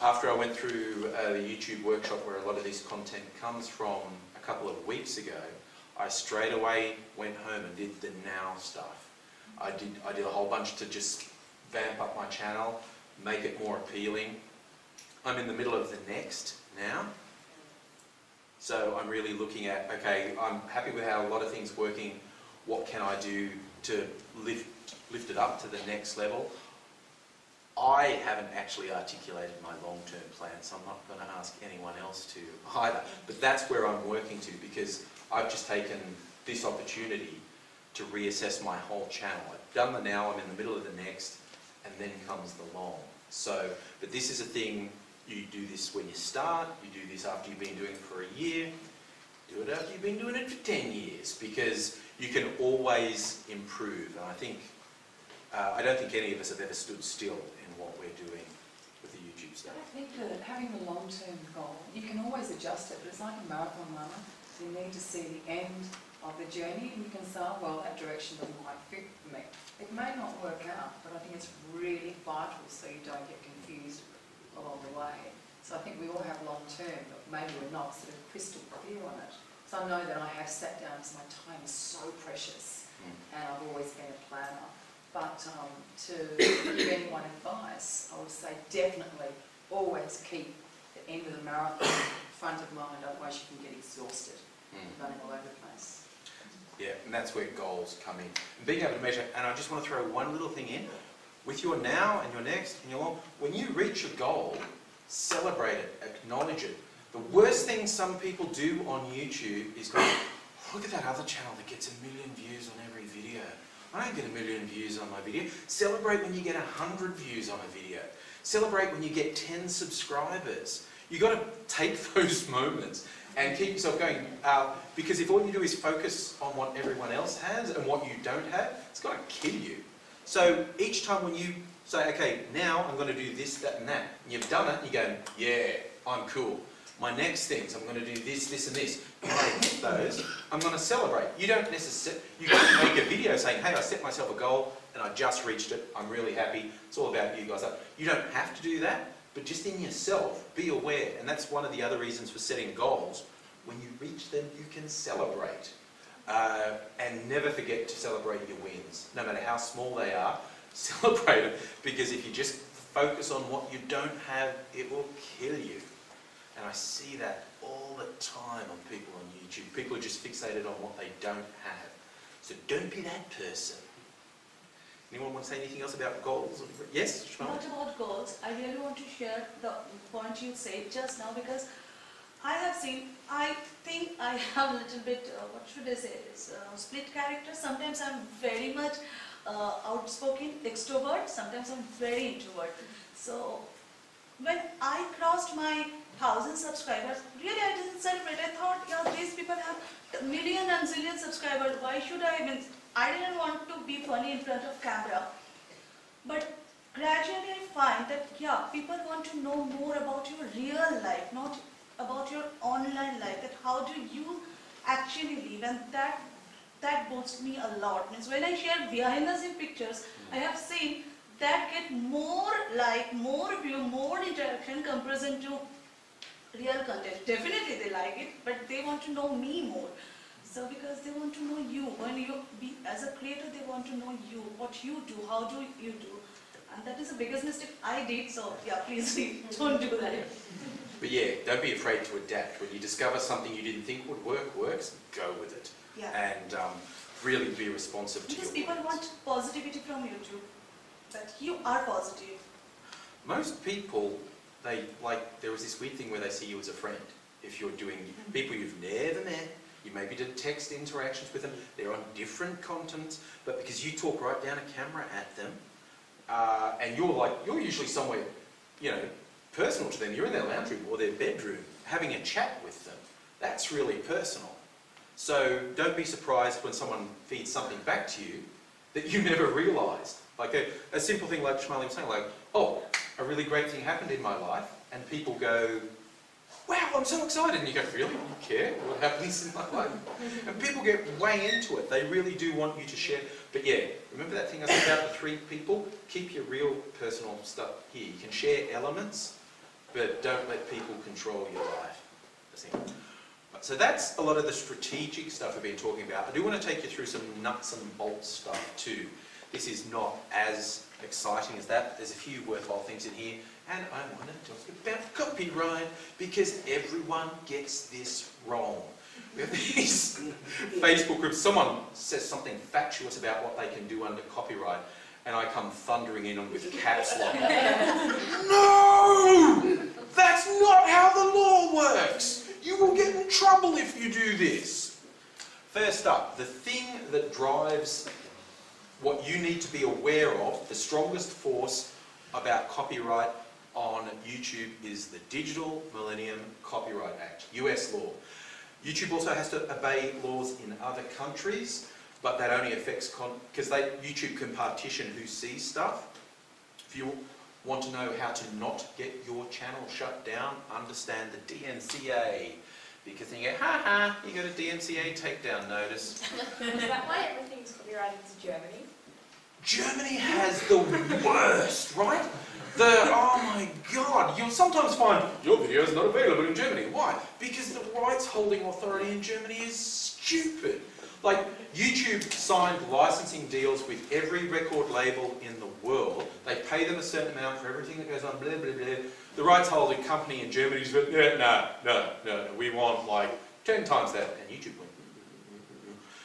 after I went through the YouTube workshop where a lot of this content comes from a couple of weeks ago, I straight away went home and did the now stuff. I did a whole bunch to just vamp up my channel, make it more appealing. I'm in the middle of the next now. So I'm really looking at, okay, I'm happy with how a lot of things are working. What can I do to lift it up to the next level? I haven't actually articulated my long-term plan, so I'm not going to ask anyone else to either. But that's where I'm working to, because I've just taken this opportunity to reassess my whole channel. I've done the now, I'm in the middle of the next, and then comes the long. So, but this is a thing, you do this when you start, you do this after you've been doing it for a year, do it after you've been doing it for 10 years, because you can always improve. And I think, I don't think any of us have ever stood still in what we're doing with the YouTube stuff.
I think that having a long-term goal, you can always adjust it, but it's like a marathon runner. You need to see the end of the journey, and you can say, well, that direction doesn't quite fit for me. It may not work out, but I think it's really vital so you don't get confused along the way. So I think we all have long-term, but maybe we're not sort of crystal clear on it. So I know that I have sat down because my time is so precious, and I've always been a planner. But to give anyone advice, I would say definitely always keep the end of the marathon front of mind, otherwise you can get exhausted running all over the place.
Yeah, and that's where goals come in. And being able to measure, and I just want to throw one little thing in, with your now and your next and your long, when you reach a goal, celebrate it, acknowledge it. The worst thing some people do on YouTube is go, look at that other channel that gets 1 million views on every video. I don't get 1 million views on my video. Celebrate when you get 100 views on a video. Celebrate when you get 10 subscribers. You've got to take those moments and keep yourself going, because if all you do is focus on what everyone else has and what you don't have, it's going to kill you. So each time when you say, okay, now I'm going to do this, that and that, and you've done it, and you go, yeah, I'm cool. My next things, I'm going to do this, this and this. When I hit those, I'm going to celebrate. You don't necessarily, you can make a video saying, hey, I set myself a goal and I just reached it, I'm really happy, it's all about you guys. You don't have to do that. But just in yourself, be aware. And that's one of the other reasons for setting goals. When you reach them, you can celebrate. And never forget to celebrate your wins. No matter how small they are, celebrate them. Because if you just focus on what you don't have, it will kill you. And I see that all the time on people on YouTube. People are just fixated on what they don't have. So don't be that person. Anyone want to say anything else about goals? Yes, Shmali?
Not about goals. I really want to share the point you said just now, because I have seen, I think I have a little bit, what should I say, split character. Sometimes I'm very much outspoken, extrovert. Sometimes I'm very introvert. So when I crossed my 1,000 subscribers, really I didn't celebrate. I thought, yeah, these people have million and zillion subscribers. Why should I? I didn't want to be funny in front of camera. But gradually I find that, yeah, people want to know more about your real life, not about your online life, that how do you actually live, and that boosts me a lot. Means when I share behind the scene pictures, I have seen that get more like, more view, more interaction comparison to real content. Definitely they like it, but they want to know me more. So because they want to know you, when you be as a creator, they want to know you, what you do, how do you do, and that is the biggest mistake I did. So yeah, please don't do that.
But yeah, don't be afraid to adapt. When you discover something you didn't think would work, works, go with it.
Yeah.
And really be responsive to
Because
your
people want positivity from YouTube, that you are positive.
Most people, there is this weird thing where they see you as a friend. If you're doing people you've never met, you maybe did text interactions with them, they're on different contents, but because you talk right down a camera at them, and you're usually somewhere, personal to them. You're in their lounge room or their bedroom having a chat with them. That's really personal. So don't be surprised when someone feeds something back to you that you never realised. Like a simple thing like Shmali was saying, like, oh, a really great thing happened in my life, and people go, wow, I'm so excited. And you go, really? You care what happens in my life? And people get way into it. They really do want you to share. But yeah, remember that thing I said about the 3 people? Keep your real personal stuff here. You can share elements, but don't let people control your life. So that's a lot of the strategic stuff we've been talking about. I do want to take you through some nuts and bolts stuff too. This is not as exciting as that. There's a few worthwhile things in here. And I want to talk about copyright, because everyone gets this wrong. We have these Facebook groups. Someone says something fatuous about what they can do under copyright, and I come thundering in with caps lock. No! That's not how the law works! You will get in trouble if you do this. First up, the thing that drives what you need to be aware of, the strongest force about copyright on YouTube is the Digital Millennium Copyright Act, US law. YouTube also has to obey laws in other countries, but that only affects, because YouTube can partition who sees stuff. If you want to know how to not get your channel shut down, understand the DMCA. Because then you go, ha ha, you got a DMCA takedown notice.
Is that why everything's copyrighted to Germany?
Germany has the worst, right? Oh my God, you'll sometimes find your video is not available in Germany. Why? Because the rights holding authority in Germany is stupid. Like, YouTube signed licensing deals with every record label in the world. They pay them a certain amount for everything that goes on, blah, blah, blah. The rights holding company in Germany is, no, we want like 10 times that. And YouTube went.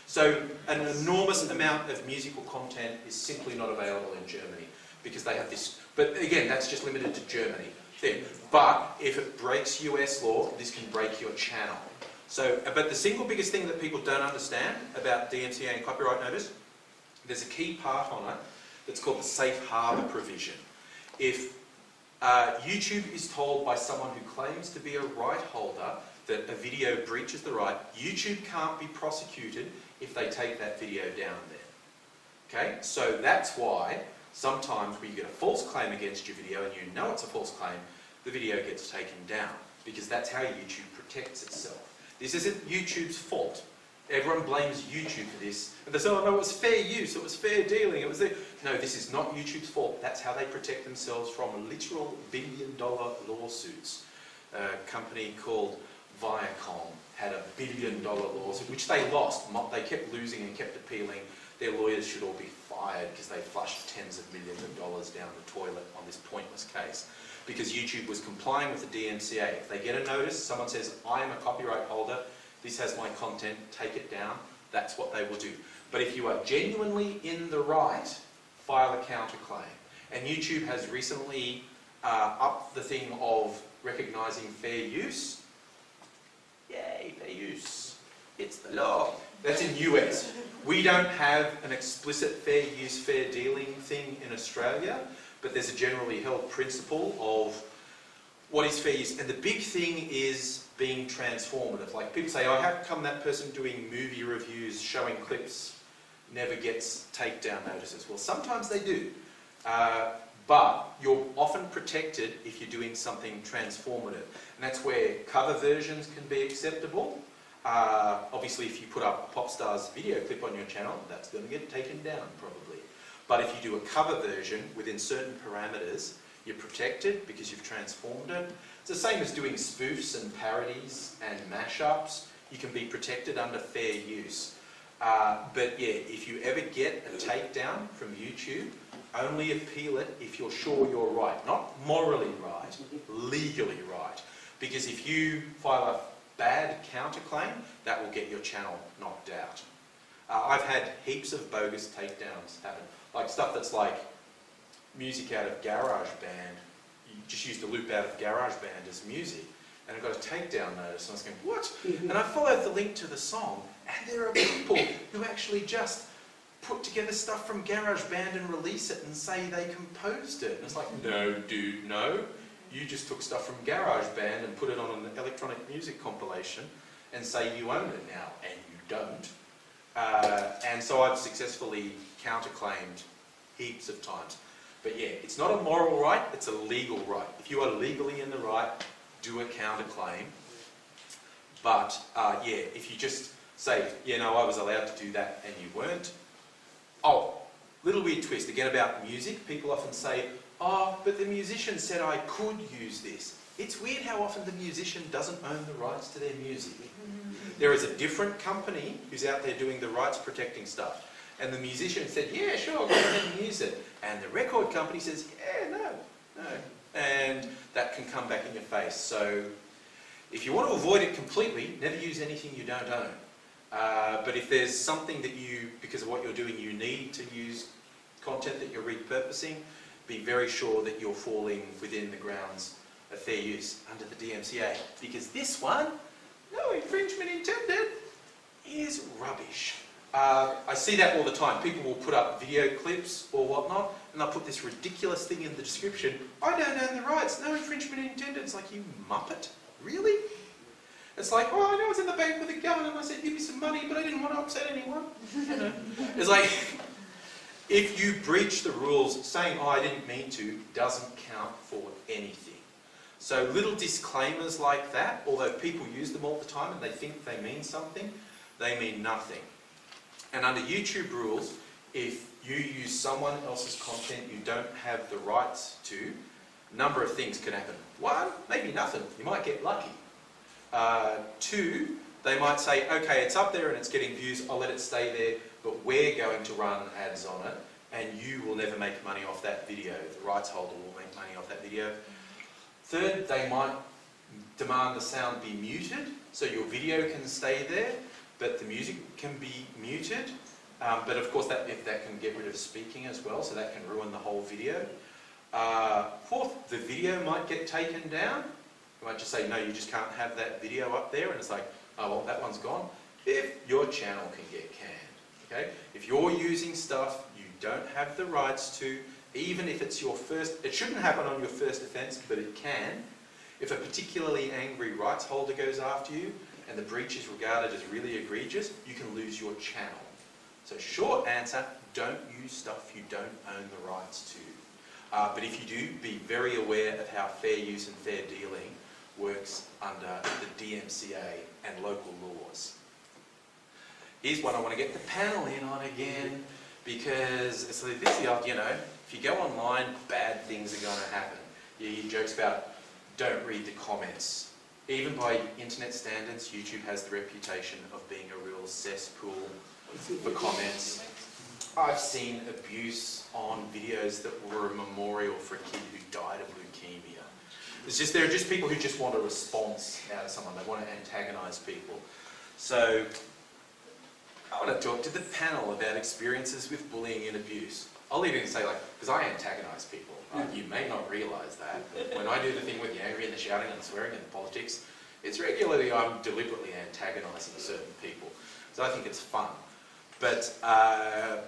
So an enormous amount of musical content is simply not available in Germany because they have this. But again, that's just limited to Germany. But if it breaks US law, this can break your channel. So, but the single biggest thing that people don't understand about DMCA and copyright notice, there's a key part on it that's called the safe harbour provision. If YouTube is told by someone who claims to be a right holder that a video breaches the right, YouTube can't be prosecuted if they take that video down there. Okay, so that's why sometimes when you get a false claim against your video and you know it's a false claim, the video gets taken down, because that's how YouTube protects itself. This isn't YouTube's fault. Everyone blames YouTube for this. And they say, oh no, it was fair use, it was fair dealing, it was there. No, this is not YouTube's fault. That's how they protect themselves from literal billion-dollar lawsuits. A company called Viacom had a billion-dollar lawsuit, which they lost. They kept losing and kept appealing. Their lawyers should all be fired because they flushed tens of millions of dollars down the toilet on this pointless case. Because YouTube was complying with the DMCA. If they get a notice, someone says, I am a copyright holder, this has my content, take it down, that's what they will do. But if you are genuinely in the right, file a counterclaim. And YouTube has recently upped the thing of recognising fair use. Yay, fair use. It's the law. That's in US. We don't have an explicit fair use, fair dealing thing in Australia, but there's a generally held principle of what is fair use. And the big thing is being transformative. Like people say, oh, how come that person doing movie reviews, showing clips, never gets takedown notices? Well, sometimes they do. But you're often protected if you're doing something transformative. And that's where cover versions can be acceptable. Obviously, if you put up a pop star's video clip on your channel, that's going to get taken down probably. But if you do a cover version within certain parameters, you're protected because you've transformed it. It's the same as doing spoofs and parodies and mashups. You can be protected under fair use. But yeah, if you ever get a takedown from YouTube, only appeal it if you're sure you're right. Not morally right, legally right. Because if you file a bad counterclaim, that will get your channel knocked out. I've had heaps of bogus takedowns happen. Like stuff that's like music out of GarageBand. You just used a loop out of GarageBand as music. And I got a takedown notice and I was going, what? And I followed the link to the song, and there are people who actually just put together stuff from GarageBand and release it and say they composed it. And it's like, no, dude, no. You just took stuff from GarageBand and put it on an electronic music compilation and say you own it now, and you don't. And so I've successfully counterclaimed heaps of times. But yeah, it's not a moral right, it's a legal right. If you are legally in the right, do a counterclaim. But yeah, if you just say, yeah, no, I was allowed to do that and you weren't. Oh, little weird twist again about music. People often say, oh, but the musician said I could use this. It's weird how often the musician doesn't own the rights to their music. There is a different company who's out there doing the rights protecting stuff. And the musician said, yeah, sure, go ahead and use it. And the record company says, yeah, no. And that can come back in your face. So if you want to avoid it completely, never use anything you don't own. But if there's something that you, because of what you're doing, you need to use content that you're repurposing, be very sure that you're falling within the grounds of fair use under the DMCA. Because this one, no infringement intended, is rubbish. I see that all the time. People will put up video clips or whatnot, and they'll put this ridiculous thing in the description. I don't own the rights, no infringement intended. It's like, you muppet, really? It's like, oh, I know I was in the bank with a gun and I said, give me some money, but I didn't want to upset anyone. You know? It's like, if you breach the rules, saying, oh, I didn't mean to, doesn't count for anything. So little disclaimers like that, although people use them all the time and they think they mean something, they mean nothing. And under YouTube rules, if you use someone else's content you don't have the rights to, a number of things can happen. One, maybe nothing. You might get lucky. Two, they might say, okay, it's up there and it's getting views, I'll let it stay there, but we're going to run ads on it, and you will never make money off that video. The rights holder will make money off that video. Third, they might demand the sound be muted, so your video can stay there, but the music can be muted. But of course, that can get rid of speaking as well, so that can ruin the whole video. Fourth, the video might get taken down. You might just say, no, you just can't have that video up there, and it's like, oh, well, that one's gone. Fifth, your channel can get canned. Okay? If you're using stuff you don't have the rights to, even if it's your first, it shouldn't happen on your first offence, but it can. If a particularly angry rights holder goes after you, and the breach is regarded as really egregious, you can lose your channel. So short answer, don't use stuff you don't own the rights to. But if you do, be very aware of how fair use and fair dealing works under the DMCA and local laws. Here's one I want to get the panel in on again, because it's like this, you know, if you go online, bad things are going to happen. You hear jokes about don't read the comments. Even by internet standards, YouTube has the reputation of being a real cesspool for comments. I've seen abuse on videos that were a memorial for a kid who died of leukemia. There are just people who just want a response out of someone. They want to antagonise people. So I want to talk to the panel about experiences with bullying and abuse. I'll even say like, because I antagonise people. You may not realise that. But when I do the thing with the angry and the shouting and the swearing and the politics, it's regularly I'm deliberately antagonising certain people. So I think it's fun. But I'm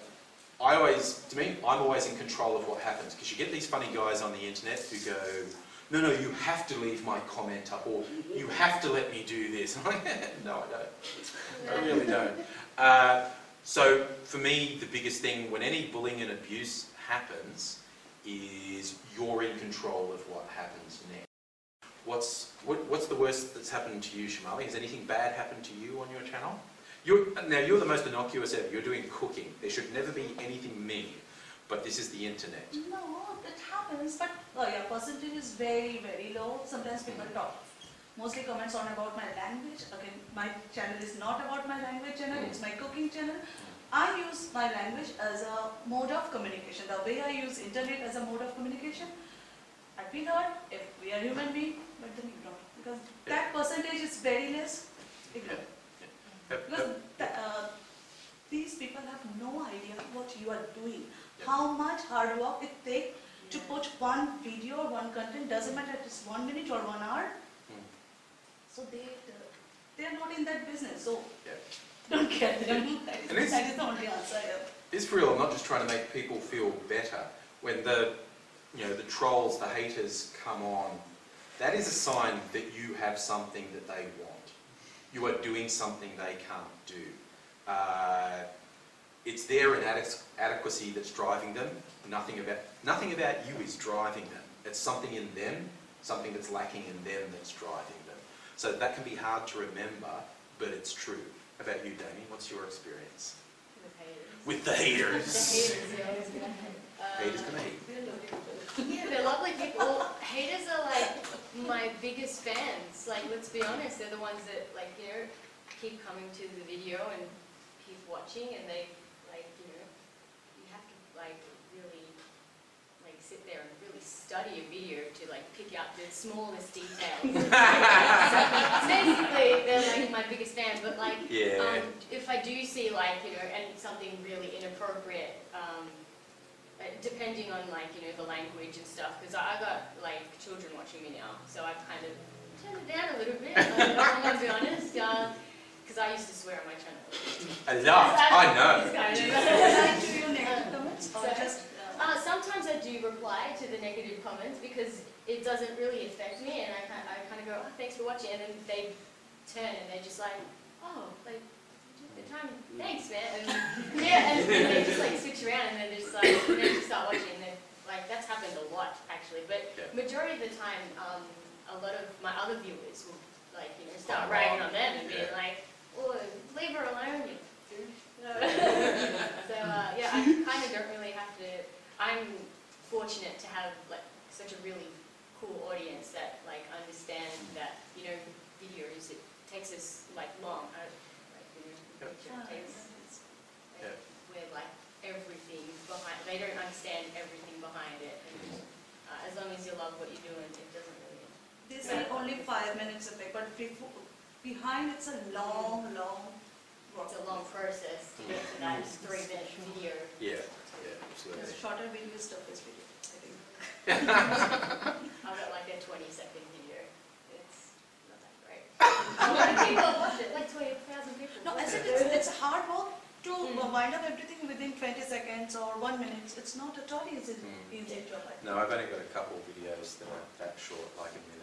always in control of what happens, because you get these funny guys on the internet who go, no, you have to leave my comment up, or you have to let me do this. I'm like, no, I don't. I really don't. So for me, the biggest thing when any bullying and abuse happens is you're in control of what happens next. What's the worst that's happened to you, Shamali? Has anything bad happened to you on your channel? Now you're the most innocuous ever. You're doing cooking. There should never be anything mean, but this is the internet.
No, it happens, but percentage is very, very low. Sometimes people talk. Mostly comments on about my language. Again, my channel is not about my language channel, it's my cooking channel. I use my language as a mode of communication. The way I use internet as a mode of communication, I'd be heard if we are human being, but then ignore. Because that percentage is very less, ignore. Because these people have no idea what you are doing. How much hard work it takes to put one video or one content, doesn't matter if it's 1 minute or 1 hour. So they are not in that business. So don't get them. That is the only answer here.
It's for real. I'm not just trying to make people feel better. When the trolls, the haters come on, that is a sign that you have something that they want. You are doing something they can't do. It's their inadequacy that's driving them. Nothing about you is driving them. It's something in them, something that's lacking in them that's driving them. So that can be hard to remember, but it's true. How about you, Damien? What's your experience? With the haters.
The haters, they're always gonna hate.
Haters gonna hate.
Yeah, they're lovely people. Haters are like my biggest fans. Like, let's be honest, they're the ones that keep coming to the video and keep watching, and they you have to really sit there and really study a video to pick out the smallest details. So basically, they're my biggest fans. But if I do see and something really inappropriate, depending on the language and stuff, because I got children watching me now, so I've kind of turned it down a little bit. I'm gonna be honest, because I used to swear on my channel.
A lot, I know.
Do you negative comments or just?
Sometimes I do reply to the negative comments because it doesn't really affect me, and I kind of go, oh, thanks for watching, and then they turn and they're just like, oh, the time, thanks, man, and and they just switch around, and then they just start watching, and that's happened a lot actually, but majority of the time, a lot of my other viewers will start ragging on them and being like, oh, leave her alone, you douche. So I kind of don't really have to. I'm fortunate to have such a really cool audience that understand that videos, it takes us long. Where everything behind, they don't understand everything behind it. And, as long as you love what you're doing, it doesn't really.
They say only 5 minutes effect, but behind it's a long.
It's a long process to get to that 3-minute video.
Yeah, absolutely.
The shorter video is toughest video, I think.
I've got a 20-second video. It's not that great. A lot of people watch it, 20,000 people.
No, I said it's hard work to wind up everything within 20 seconds or 1 minute. It's not at all easy job.
No, I've only got a couple of videos that are that short, a minute.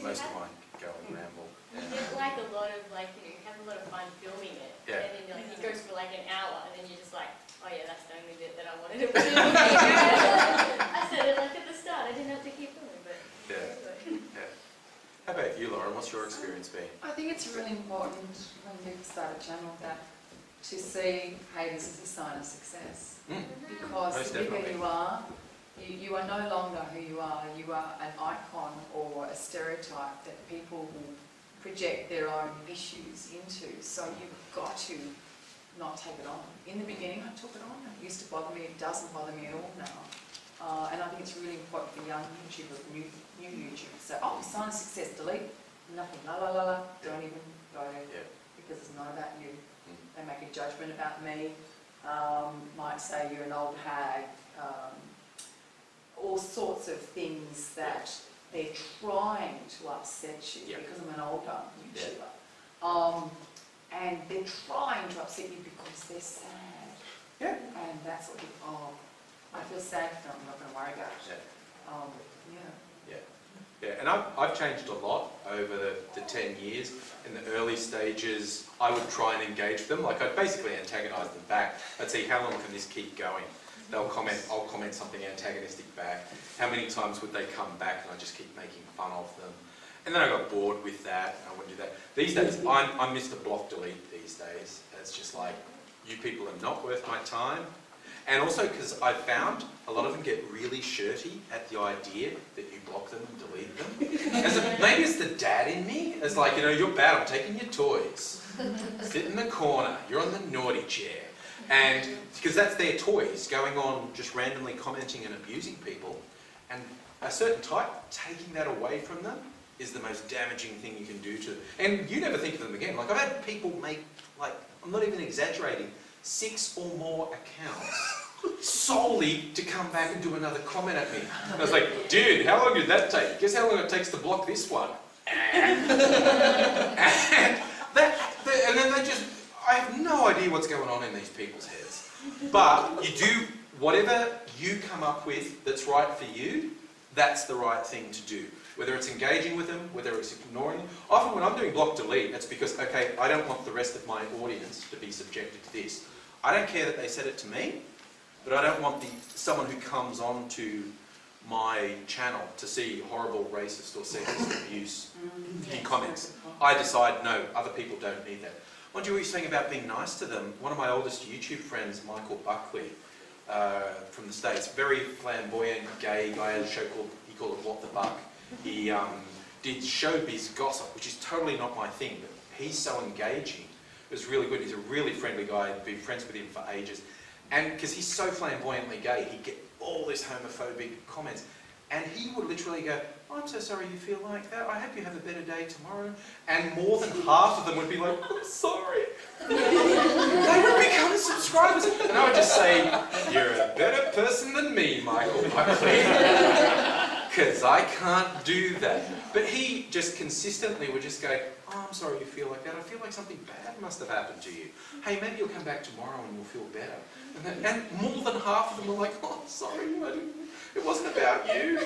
Most of mine go and ramble.
You get a lot of you have a lot of fun filming it, and then it goes for an hour, and then you're just oh yeah, that's the only bit that I wanted to put in. I said it at the start. I didn't have to keep filming, but
How about you, Lauren? What's your experience been?
I think it's really important when people start a channel to see haters as a sign of success. Because the bigger you are no longer who you are. You are an icon or a stereotype that people will project their own issues into. So you've got to not take it on. In the beginning, I took it on. It used to bother me. It doesn't bother me at all now. And I think it's really important for young YouTubers, new YouTubers. So, sign of success, delete, nothing, don't even go there, because it's not about you. They make a judgment about me. might say you're an old hag, all sorts of things that they're trying to upset you, because I'm an older YouTuber. And they're trying to upset you because they're sad.
Yeah.
And that's what I feel sad for them, I'm not going to worry about it.
Yeah, and I've changed a lot over the 10 years. In the early stages, I would try and engage with them. Like, I'd basically antagonise them back. I'd say, how long can this keep going? They'll comment, I'll comment something antagonistic back. How many times would they come back and I just keep making fun of them? And then I got bored with that, and I wouldn't do that. These days, I'm Mr. Block Delete these days. It's just like, you people are not worth my time. And also because I've found a lot of them get really shirty at the idea that you block them and delete them. Maybe it's the dad in me. It's like, you know, you're bad, I'm taking your toys. Sit in the corner, you're on the naughty chair. And because that's their toys, going on just randomly commenting and abusing people. And a certain type, taking that away from them is the most damaging thing you can do to them. And you never think of them again. Like, I've had people make, like, I'm not even exaggerating, 6 or more accounts solely to come back and do another comment at me. And I was like, dude, how long did that take? Guess how long it takes to block this one? And then they just, I have no idea what's going on in these people's heads. But you do whatever you come up with that's right for you, that's the right thing to do. Whether it's engaging with them, whether it's ignoring them. Often when I'm doing block delete, it's because, okay, I don't want the rest of my audience to be subjected to this. I don't care that they said it to me, but I don't want someone who comes on to my channel to see horrible racist or sexist abuse in comments. I decide, no, other people don't need that. What you were saying about being nice to them, one of my oldest YouTube friends, Michael Buckley, from the States, very flamboyant, gay guy, had a show called, he called it What the Buck. He did showbiz gossip, which is totally not my thing, but he's so engaging. It was really good. He's a really friendly guy. I've been friends with him for ages. And because he's so flamboyantly gay, he'd get all this homophobic comments. And he would literally go, oh, I'm so sorry you feel like that. I hope you have a better day tomorrow. And more than half of them would be like, I'm sorry. They would become subscribers. And I would just say, you're a better person than me, Michael Buckley. Because I can't do that. But he just consistently would just go, oh, I'm sorry you feel like that. I feel like something bad must have happened to you. Hey, maybe you'll come back tomorrow and you'll feel better. And more than half of them were like, oh, sorry, it wasn't about you.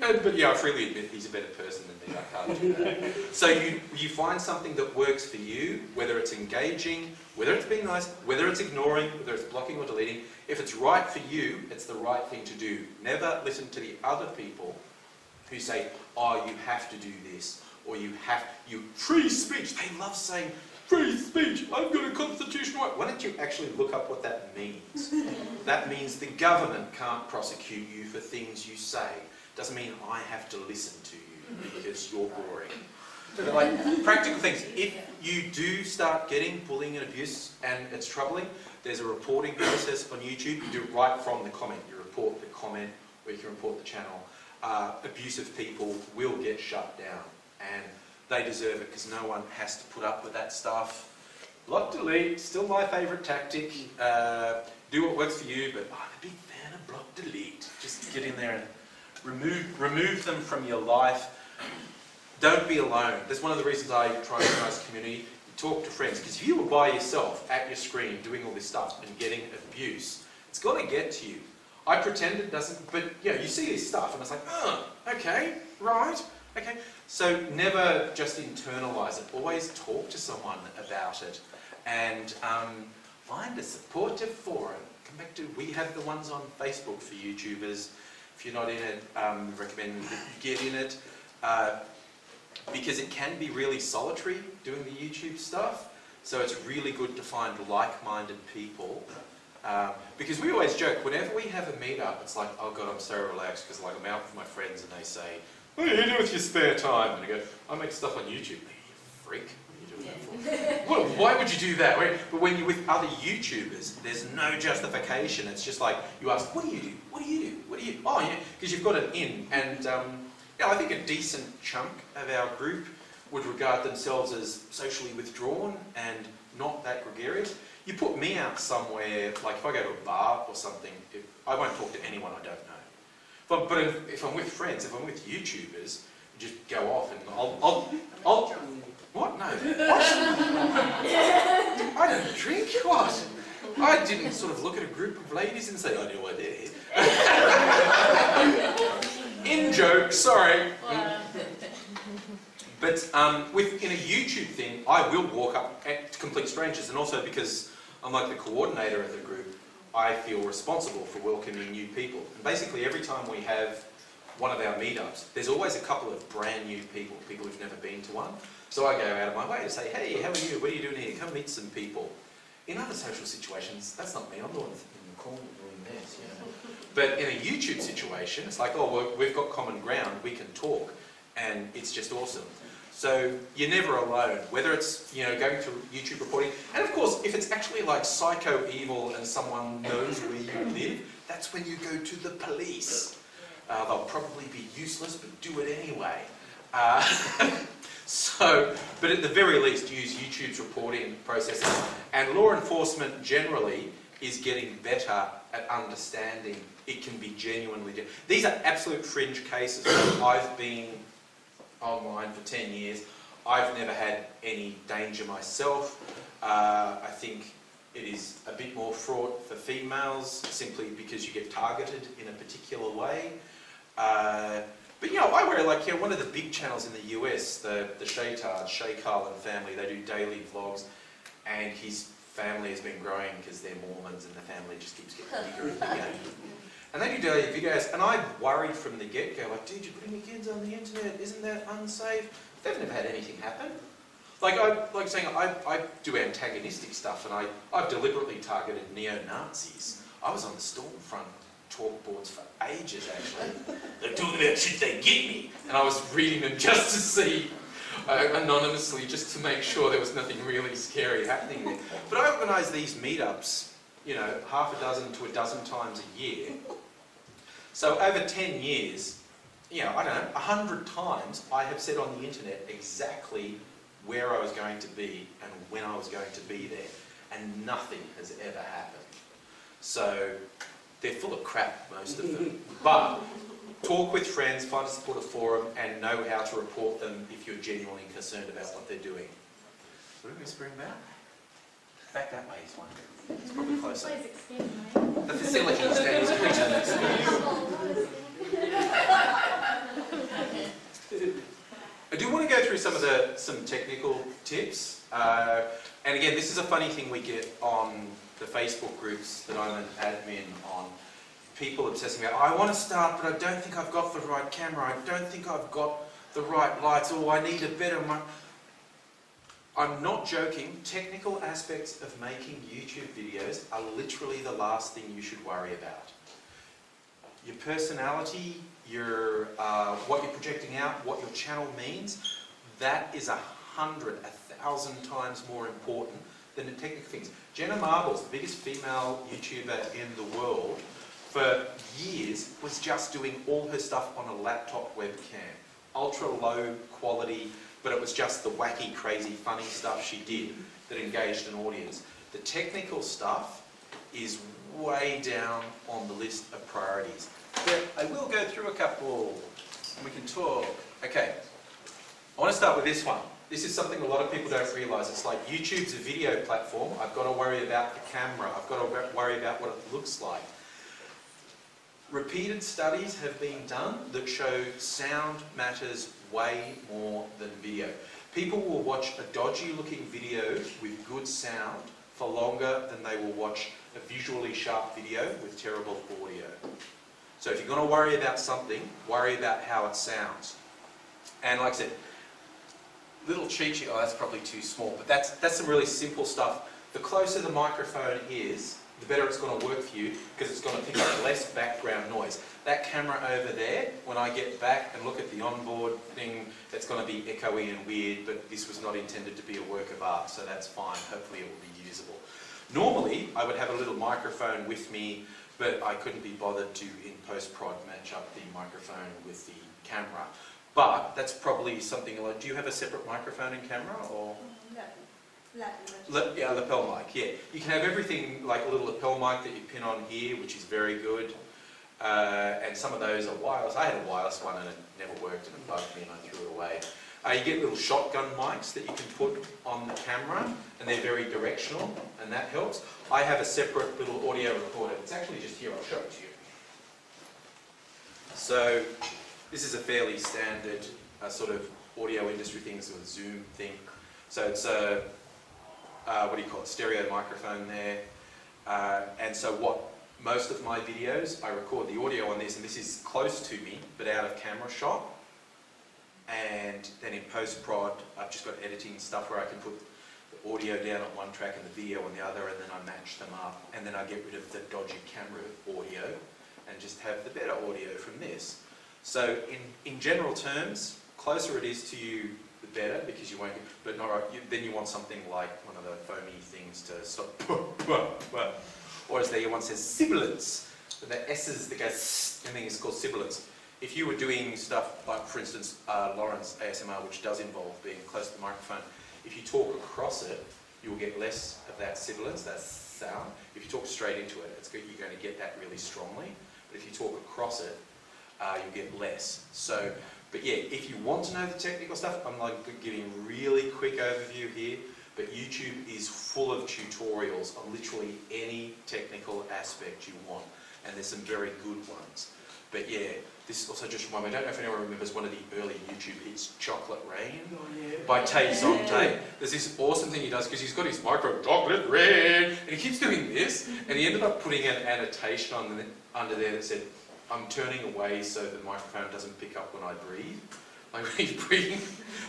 But yeah, I freely admit he's a better person than me. I can't do that. So you find something that works for you, whether it's engaging, whether it's being nice, whether it's ignoring, whether it's blocking or deleting. If it's right for you, it's the right thing to do. Never listen to the other people who say, oh, you have to do this, or free speech. They love saying, free speech, I've got a constitutional right. Why don't you actually look up what that means? That means the government can't prosecute you for things you say. Doesn't mean I have to listen to you because you're boring. But like practical things, if you do start getting bullying and abuse and it's troubling, there's a reporting process on YouTube. You do it right from the comment. You report the comment, or you can report the channel. Abusive people will get shut down, and they deserve it because no one has to put up with that stuff. Block delete, still my favourite tactic. Do what works for you, but I'm a big fan of block delete. Just get in there and remove them from your life. Don't be alone. That's one of the reasons I try and organise a community. You talk to friends, because if you were by yourself at your screen doing all this stuff and getting abuse, it's going to get to you. I pretend it doesn't, but you know, you see this stuff and it's like, oh, okay, right, okay. So never just internalise it. Always talk to someone about it, and find a supportive forum. Come back to, we have the ones on Facebook for YouTubers. If you're not in it, recommend that you get in it, because it can be really solitary doing the YouTube stuff. So it's really good to find like-minded people. Because we always joke, whenever we have a meet-up, it's like, oh God, I'm so relaxed, because like I'm out with my friends and they say, what do you do with your spare time? And I go, I make stuff on YouTube. You freak, what are you doing that for? Why would you do that? But when you're with other YouTubers, there's no justification. It's just like, you ask, what do you do? What do you do? What do you do? Oh yeah, because you've got an in. And yeah, I think a decent chunk of our group would regard themselves as socially withdrawn and not that gregarious. You put me out somewhere, like if I go to a bar or something, I won't talk to anyone I don't know. But if I'm with friends, if I'm with YouTubers, just go off and I'll what? No. What? I don't drink. What? I didn't sort of look at a group of ladies and say, I know what they're here. In joke, sorry. But in a YouTube thing, I will walk up to complete strangers, and also because I'm like the coordinator of the group, I feel responsible for welcoming new people. And basically every time we have one of our meetups, there's always a couple of brand new people who've never been to one. So I go out of my way to say, hey, how are you? What are you doing here? Come meet some people. In other social situations, that's not me. I'm the one in the corner doing this, you know. But in a YouTube situation, it's like, oh, well, we've got common ground. We can talk, and it's just awesome. So you're never alone, whether it's, you know, going through YouTube reporting, and of course, if it's actually like psycho evil and someone knows where you live, that's when you go to the police. They'll probably be useless, but do it anyway. But at the very least, use YouTube's reporting processes. And law enforcement generally is getting better at understanding it can be genuinely... These are absolute fringe cases. I've been online for 10 years. I've never had any danger myself. I think it is a bit more fraught for females simply because you get targeted in a particular way. But you know, I wear like, you know, one of the big channels in the US, the Shaytard, Shay Carlin family, they do daily vlogs, and his family has been growing because they're Mormons and the family just keeps getting bigger and bigger. And they do daily videos, and I worried from the get-go, like, dude, you're putting your kids on the internet, isn't that unsafe? They've never had anything happen. Like I do antagonistic stuff, and I've deliberately targeted neo-Nazis. I was on the Stormfront chalkboards for ages, actually. They're talking about shit they get me, and I was reading them just to see, anonymously, just to make sure there was nothing really scary happening there. But I organise these meetups, you know, half a dozen to a dozen times a year. So over 10 years, you know, I don't know, 100 times I have said on the internet exactly where I was going to be and when I was going to be there, and nothing has ever happened. So they're full of crap, most of them. But talk with friends, find a supportive forum, and know how to report them if you're genuinely concerned about what they're doing. What are we whispering about? Back that way is one. It's probably closer. The facility stand is I do want to go through some technical tips. And again, this is a funny thing we get on the Facebook groups that I'm an admin on. People obsessing about, I want to start, but I don't think I've got the right camera. I don't think I've got the right lights. Oh, I need a better mic. I'm not joking. Technical aspects of making YouTube videos are literally the last thing you should worry about. Your personality, your what you're projecting out, what your channel means, that is 100, 1,000 times more important than the technical things. Jenna Marbles, the biggest female YouTuber in the world, for years was just doing all her stuff on a laptop webcam. Ultra low quality, but it was just the wacky, crazy, funny stuff she did that engaged an audience. The technical stuff is way down on the list of priorities. But I will go through a couple and we can talk. Okay, I want to start with this one. This is something a lot of people don't realise. It's like YouTube's a video platform. I've got to worry about the camera. I've got to worry about what it looks like. Repeated studies have been done that show sound matters way more than video. People will watch a dodgy looking video with good sound for longer than they will watch a visually sharp video with terrible audio. So if you're going to worry about something, worry about how it sounds. And like I said, little cheat sheet, oh that's probably too small, but that's some really simple stuff. The closer the microphone is, the better it's going to work for you because it's going to pick up less background noise. That camera over there, when I get back and look at the onboard thing, that's going to be echoey and weird, but this was not intended to be a work of art, so that's fine. Hopefully it will be usable. Normally, I would have a little microphone with me, but I couldn't be bothered to, in post-prod, match up the microphone with the camera. But that's probably something like, do you have a separate microphone and camera? Or?
No.
Yeah, lapel mic, yeah. You can have everything like a little lapel mic that you pin on here, which is very good. And some of those are wireless. I had a wireless one and it never worked and it bugged me and I threw it away. You get little shotgun mics that you can put on the camera and they're very directional and that helps. I have a separate little audio recorder. It's actually just here, I'll show it to you. So this is a fairly standard sort of audio industry thing, sort of Zoom thing. So it's a, what do you call it, stereo microphone there. And so what most of my videos, I record the audio on this, and this is close to me, but out of camera shot. And then in post-prod, I've just got editing stuff where I can put the audio down on one track and the video on the other, and then I match them up. And then I get rid of the dodgy camera audio and just have the better audio from this. So in general terms, closer it is to you, the better, because you won't get, but not right, then you want something like one of the foamy things to stop, or as they one says, sibilance. The S's that go everything is called sibilance. If you were doing stuff like, for instance, Lauren's ASMR, which does involve being close to the microphone, if you talk across it, you'll get less of that sibilance, that sound. If you talk straight into it, it's good, you're going to get that really strongly. But if you talk across it, you'll get less. So, but yeah, if you want to know the technical stuff, I'm like giving a really quick overview here, but YouTube is full of tutorials on literally any technical aspect you want, and there's some very good ones. But yeah, this also just reminds me, I don't know if anyone remembers one of the early YouTube hits, Chocolate Rain, by Tay Song-Tay. There's this awesome thing he does, because he's got his micro, Chocolate Rain, and he keeps doing this, and he ended up putting an annotation on under there that said, I'm turning away so the microphone doesn't pick up when I breathe. Like when he's breathing,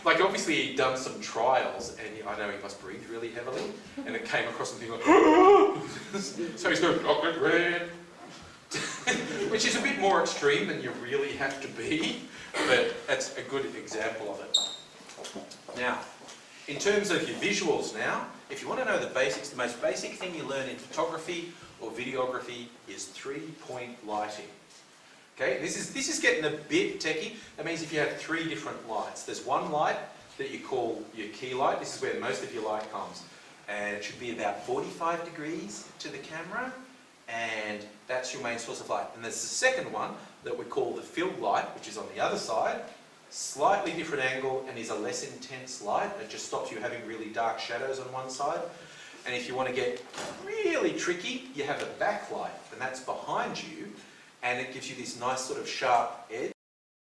like obviously he'd done some trials, and I know he must breathe really heavily, and it came across something like, so he's going, Chocolate Rain. Which is a bit more extreme than you really have to be, but that's a good example of it. Now, in terms of your visuals now, if you want to know the basics, the most basic thing you learn in photography or videography is 3-point lighting. Okay, this is getting a bit techie. That means if you have 3 different lights, there's one light that you call your key light. This is where most of your light comes, and it should be about 45 degrees to the camera. And that's your main source of light. And there's the second one that we call the fill light, which is on the other side, slightly different angle and is a less intense light. It just stops you having really dark shadows on one side. And if you want to get really tricky, you have a backlight, and that's behind you, and it gives you this nice sort of sharp edge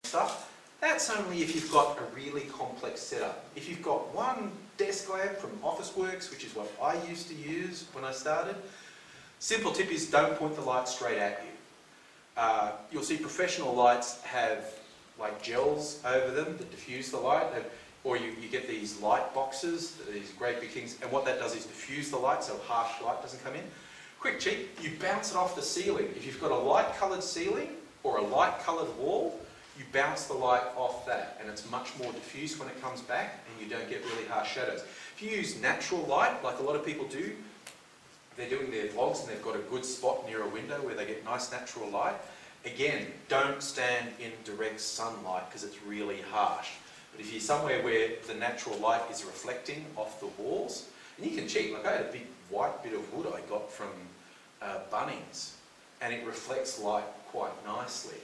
stuff. That's only if you've got a really complex setup. If you've got one desk lamp from Officeworks, which is what I used to use when I started, simple tip is don't point the light straight at you. You'll see professional lights have like gels over them that diffuse the light, or you get these light boxes, these great big things, and what that does is diffuse the light so harsh light doesn't come in. Quick cheat, you bounce it off the ceiling. If you've got a light coloured ceiling or a light coloured wall, you bounce the light off that, and it's much more diffuse when it comes back, and you don't get really harsh shadows. If you use natural light, like a lot of people do, they're doing their vlogs and they've got a good spot near a window where they get nice natural light. Again, don't stand in direct sunlight because it's really harsh. But if you're somewhere where the natural light is reflecting off the walls, and you can cheat, like I had a big white bit of wood I got from Bunnings, and it reflects light quite nicely,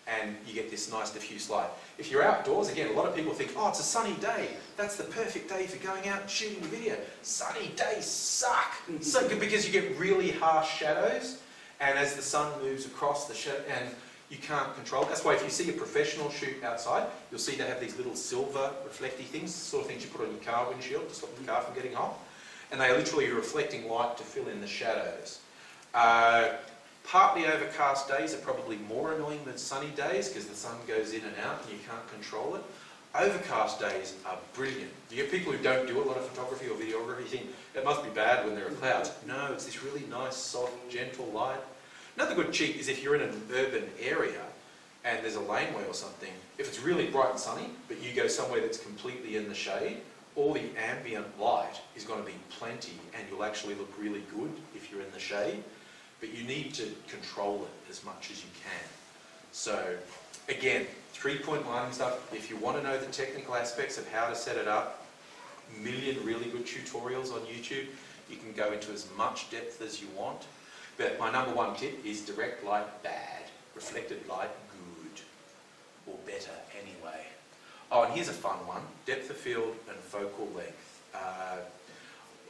and you get this nice diffuse light. If you're outdoors, again, a lot of people think, oh, it's a sunny day. That's the perfect day for going out and shooting a video. Sunny days suck. So good because you get really harsh shadows, and as the sun moves across the shadow, and you can't control it. That's why if you see a professional shoot outside, you'll see they have these little silver reflecty things, sort of things you put on your car windshield to stop the car from getting hot. And they are literally reflecting light to fill in the shadows. Partly overcast days are probably more annoying than sunny days because the sun goes in and out and you can't control it. Overcast days are brilliant. You get people who don't do a lot of photography or videography think it must be bad when there are clouds. No, it's this really nice, soft, gentle light. Another good cheat is if you're in an urban area and there's a laneway or something, if it's really bright and sunny, but you go somewhere that's completely in the shade, all the ambient light is going to be plenty and you'll actually look really good if you're in the shade. But you need to control it as much as you can. So, again, 3-point lighting stuff. If you want to know the technical aspects of how to set it up, a million really good tutorials on YouTube. You can go into as much depth as you want. But my number one tip is direct light bad, reflected light good, or better anyway. Oh, and here's a fun one, depth of field and focal length.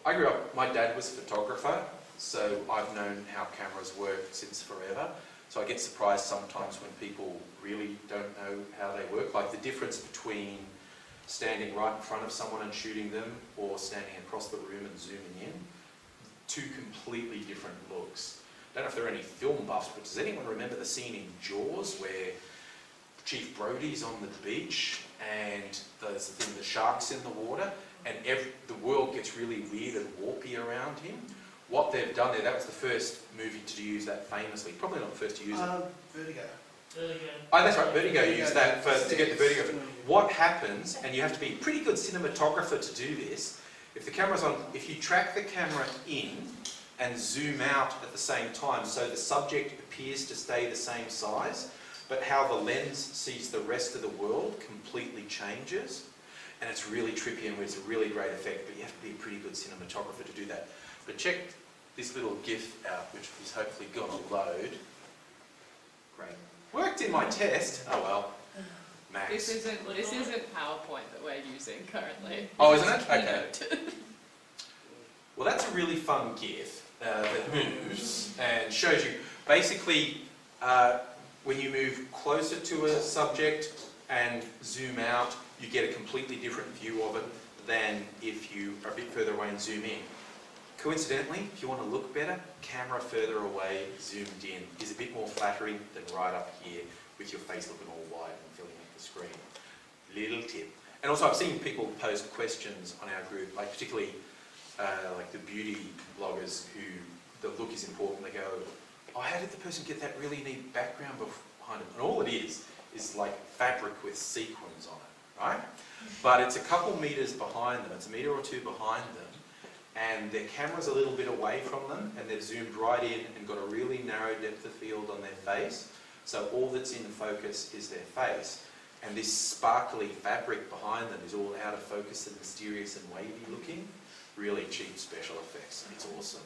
I grew up, my dad was a photographer, so I've known how cameras work since forever. So I get surprised sometimes when people really don't know how they work, like the difference between standing right in front of someone and shooting them or standing across the room and zooming in. Two completely different looks. I don't know if there are any film buffs, but does anyone remember the scene in Jaws where Chief Brody's on the beach and there's the shark's in the water and the world gets really weird and warpy around him? What they've done there, that was the first movie to use that famously. Probably not the first to use it.
Vertigo.
Oh, that's right, Vertigo used that to get the Vertigo. What happens, and you have to be a pretty good cinematographer to do this, if the camera's on, if you track the camera in and zoom out at the same time, so the subject appears to stay the same size, but how the lens sees the rest of the world completely changes, and it's really trippy and it's a really great effect, but you have to be a pretty good cinematographer to do that. But check this little GIF out, which is hopefully going to load. Great. Worked in my test. Oh well. Max.
This isn't PowerPoint that we're using currently.
Oh, isn't it? Okay. Well, that's a really fun GIF that moves and shows you basically when you move closer to a subject and zoom out, you get a completely different view of it than if you are a bit further away and zoom in. Coincidentally, if you want to look better, camera further away, zoomed in, is a bit more flattering than right up here with your face looking all wide and filling up the screen. Little tip. And also I've seen people post questions on our group, like particularly like the beauty bloggers who the look is important. They go, oh, how did the person get that really neat background behind them? And all it is like fabric with sequins on it, right? But it's a couple meters behind them, it's a meter or two behind them, and their camera's a little bit away from them, and they've zoomed right in and got a really narrow depth of field on their face. So all that's in focus is their face. And this sparkly fabric behind them is all out of focus and mysterious and wavy looking. Really cheap special effects. It's awesome.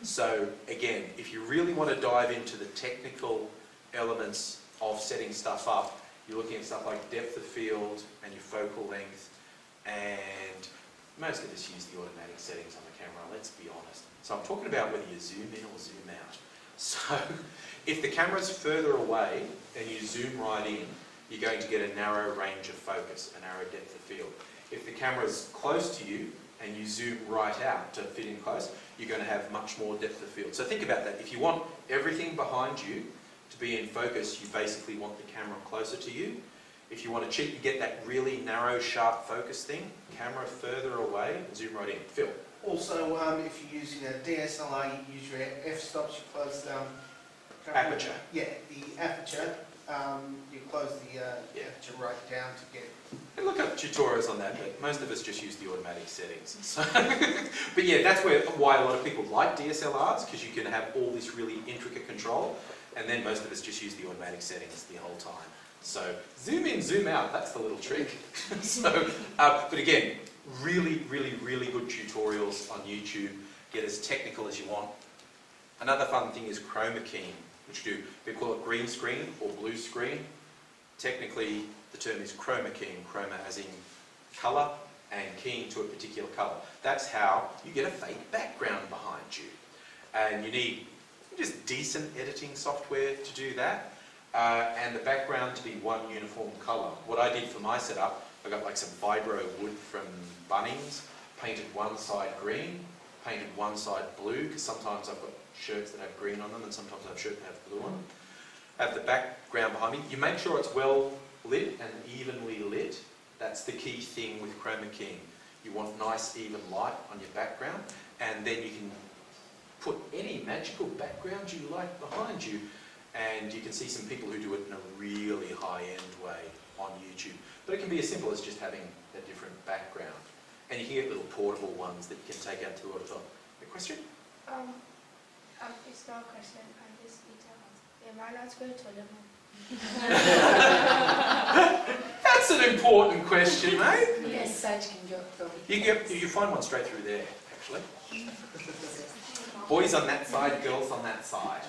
So again, if you really want to dive into the technical elements of setting stuff up, you're looking at stuff like depth of field and your focal length, and most of us use the automatic settings on the camera, let's be honest. So I'm talking about whether you zoom in or zoom out. So if the camera's further away and you zoom right in, you're going to get a narrow range of focus, a narrow depth of field. If the camera's close to you and you zoom right out to fit in close, you're going to have much more depth of field. So think about that. If you want everything behind you to be in focus, you basically want the camera closer to you. If you want to cheat and get that really narrow, sharp focus thing, camera further away, zoom right in. Phil.
Also, if you're using a DSLR, you use your f-stops, you close the
Aperture.
Yeah, the aperture. You close the aperture right down to get.
And look up tutorials on that, but most of us just use the automatic settings. So but yeah, that's why a lot of people like DSLRs, because you can have all this really intricate control, and then most of us just use the automatic settings the whole time. So zoom in, zoom out, that's the little trick. So, but again, really, really, really good tutorials on YouTube. Get as technical as you want. Another fun thing is chroma keying, which we call it green screen or blue screen. Technically, the term is chroma keying, chroma as in colour and keying to a particular colour. That's how you get a fake background behind you. And you need just decent editing software to do that. And the background to be one uniform colour. What I did for my setup, I got like some vibro wood from Bunnings, painted one side green, painted one side blue, because sometimes I've got shirts that have green on them and sometimes I have shirts that have blue on them. Have the background behind me. You make sure it's well lit and evenly lit. That's the key thing with chroma keying. You want nice even light on your background, and then you can put any magical background you like behind you. And you can see some people who do it in a really high-end way on YouTube. But it can be as simple as just having a different background. And you can get little portable ones that you can take out to the auditor. A question?
It's not a question, I just need to ask. Am I allowed to go to the toilet?
That's an important question, mate.
Yes.
stage can you go?
You find one straight through there, actually. Boys on that side, girls on that side.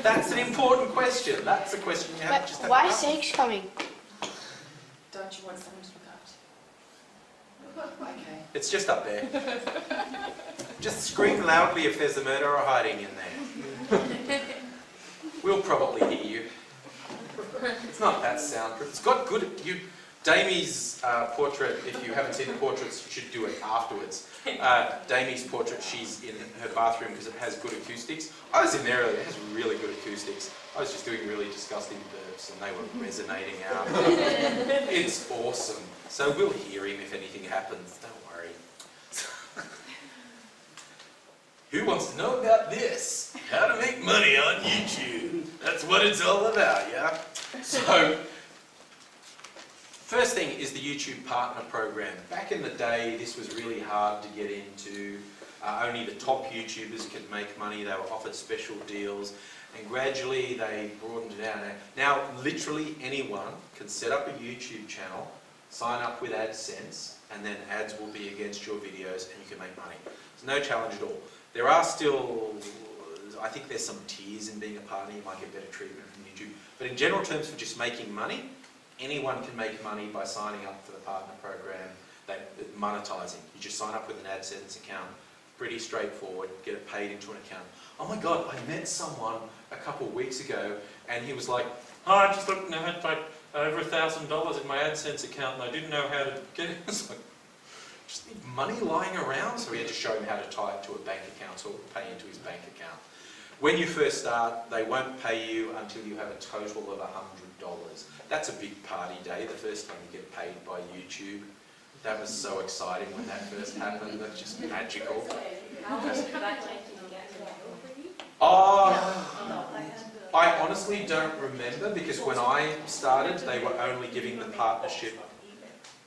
That's an important question. That's a question you have just.
Why is Sage coming?
Don't you want someone to look after? Okay.
It's just up there. Just scream loudly if there's a murderer hiding in there. We'll probably hear you. It's not that soundproof. It's got good. Damie's portrait, if you haven't seen the portraits, you should do it afterwards. Damie's portrait, she's in her bathroom because it has good acoustics. I was in there earlier, it has really good acoustics. I was just doing really disgusting burps and they were resonating out. It's awesome. So we'll hear him if anything happens, don't worry. Who wants to know about this? How to make money on YouTube. That's what it's all about, yeah? So, first thing is the YouTube Partner Program. Back in the day, this was really hard to get into. Only the top YouTubers could make money. They were offered special deals. And gradually, they broadened it out. Now, literally anyone can set up a YouTube channel, sign up with AdSense, and then ads will be against your videos and you can make money. There's no challenge at all. There are still, I think there's some tiers in being a partner. You might get better treatment from YouTube. But in general terms, for just making money, anyone can make money by signing up for the partner program, monetizing. You just sign up with an AdSense account, pretty straightforward, get it paid into an account. Oh my God, I met someone a couple of weeks ago and he was like, oh, I just looked and I had like over $1,000 in my AdSense account and I didn't know how to get it. It's like, just need money lying around. So we had to show him how to tie it to a bank account so it would pay into his bank account. When you first start, they won't pay you until you have a total of $100. That's a big party day, the first time you get paid by YouTube. That was so exciting when that first happened. That's just magical.
How much did that take to get to that for you?
I honestly don't remember because when I started, they were only giving the partnership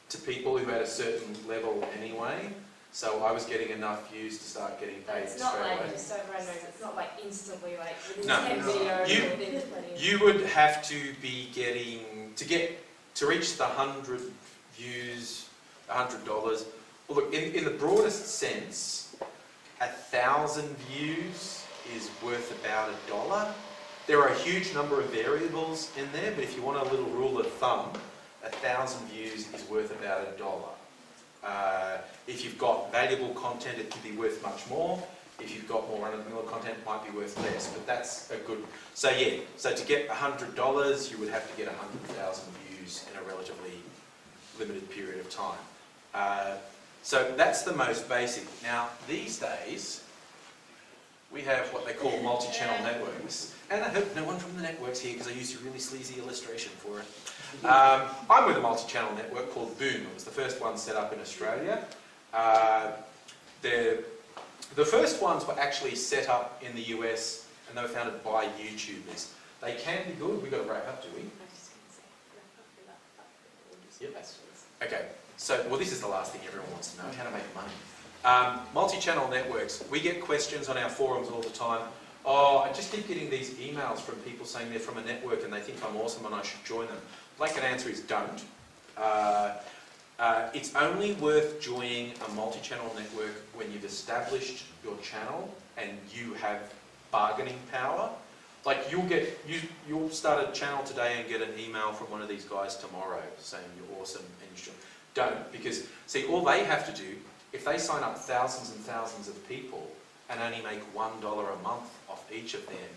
to people who had a certain level anyway. So I was getting enough views to start getting paid
It's not
straight
like
away.
just over and over. It's not like instantly like within
No.
10 videos or within 20.
You would have to be getting to reach the 100 views, $100. Well, look, in the broadest sense, 1,000 views is worth about $1. There are a huge number of variables in there, but if you want a little rule of thumb, 1,000 views is worth about $1. If you've got valuable content, it can be worth much more. If you've got more run-of-the-mill content, it might be worth less. But that's a good. So yeah. So to get $100, you would have to get 100,000 views in a relatively limited period of time. So that's the most basic. Now these days, we have what they call multi-channel networks. And I hope no one from the network's here because I used a really sleazy illustration for it. I'm with a multi-channel network called Boom. It was the first one set up in Australia. The first ones were actually set up in the US and they were founded by YouTubers. They can be good. We've got to wrap up, do we?
I was just going to say, wrap up with that fact that we'll do some
Yep.
questions.
Okay, so, well, this is the last thing everyone wants to know, how to make money. Multi-channel networks. We get questions on our forums all the time. Oh, I just keep getting these emails from people saying they're from a network and they think I'm awesome and I should join them. Blanket answer is don't. It's only worth joining a multi-channel network when you've established your channel and you have bargaining power. Like you'll start a channel today and get an email from one of these guys tomorrow saying you're awesome and you should. Don't, because see, all they have to do, if they sign up thousands and thousands of people and only make $1 a month off each of them,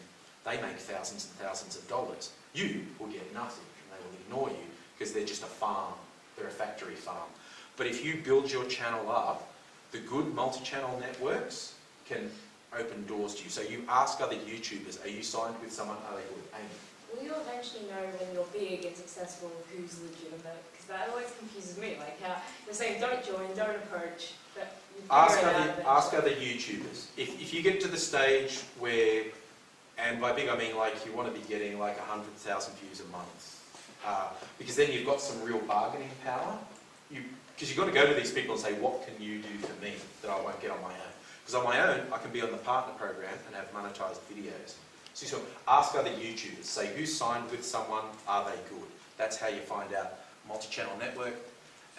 they make thousands and thousands of dollars. You will get nothing and they will ignore you because they're just a farm. They're a factory farm. But if you build your channel up, the good multi-channel networks can open doors to you. So you ask other YouTubers, are you signed with someone? Are they good? Amy.
Will you eventually know when you're big and successful who's legitimate? Because that always confuses me. Like how they're saying don't join, don't approach, but you
Ask other YouTubers. If you get to the stage where, and by big I mean like you want to be getting like 100,000 views a month, because then you've got some real bargaining power. Because you've got to go to these people and say, what can you do for me that I won't get on my own? Because on my own, I can be on the partner program and have monetized videos. So ask other YouTubers, say who's signed with someone, are they good? That's how you find out multi-channel network.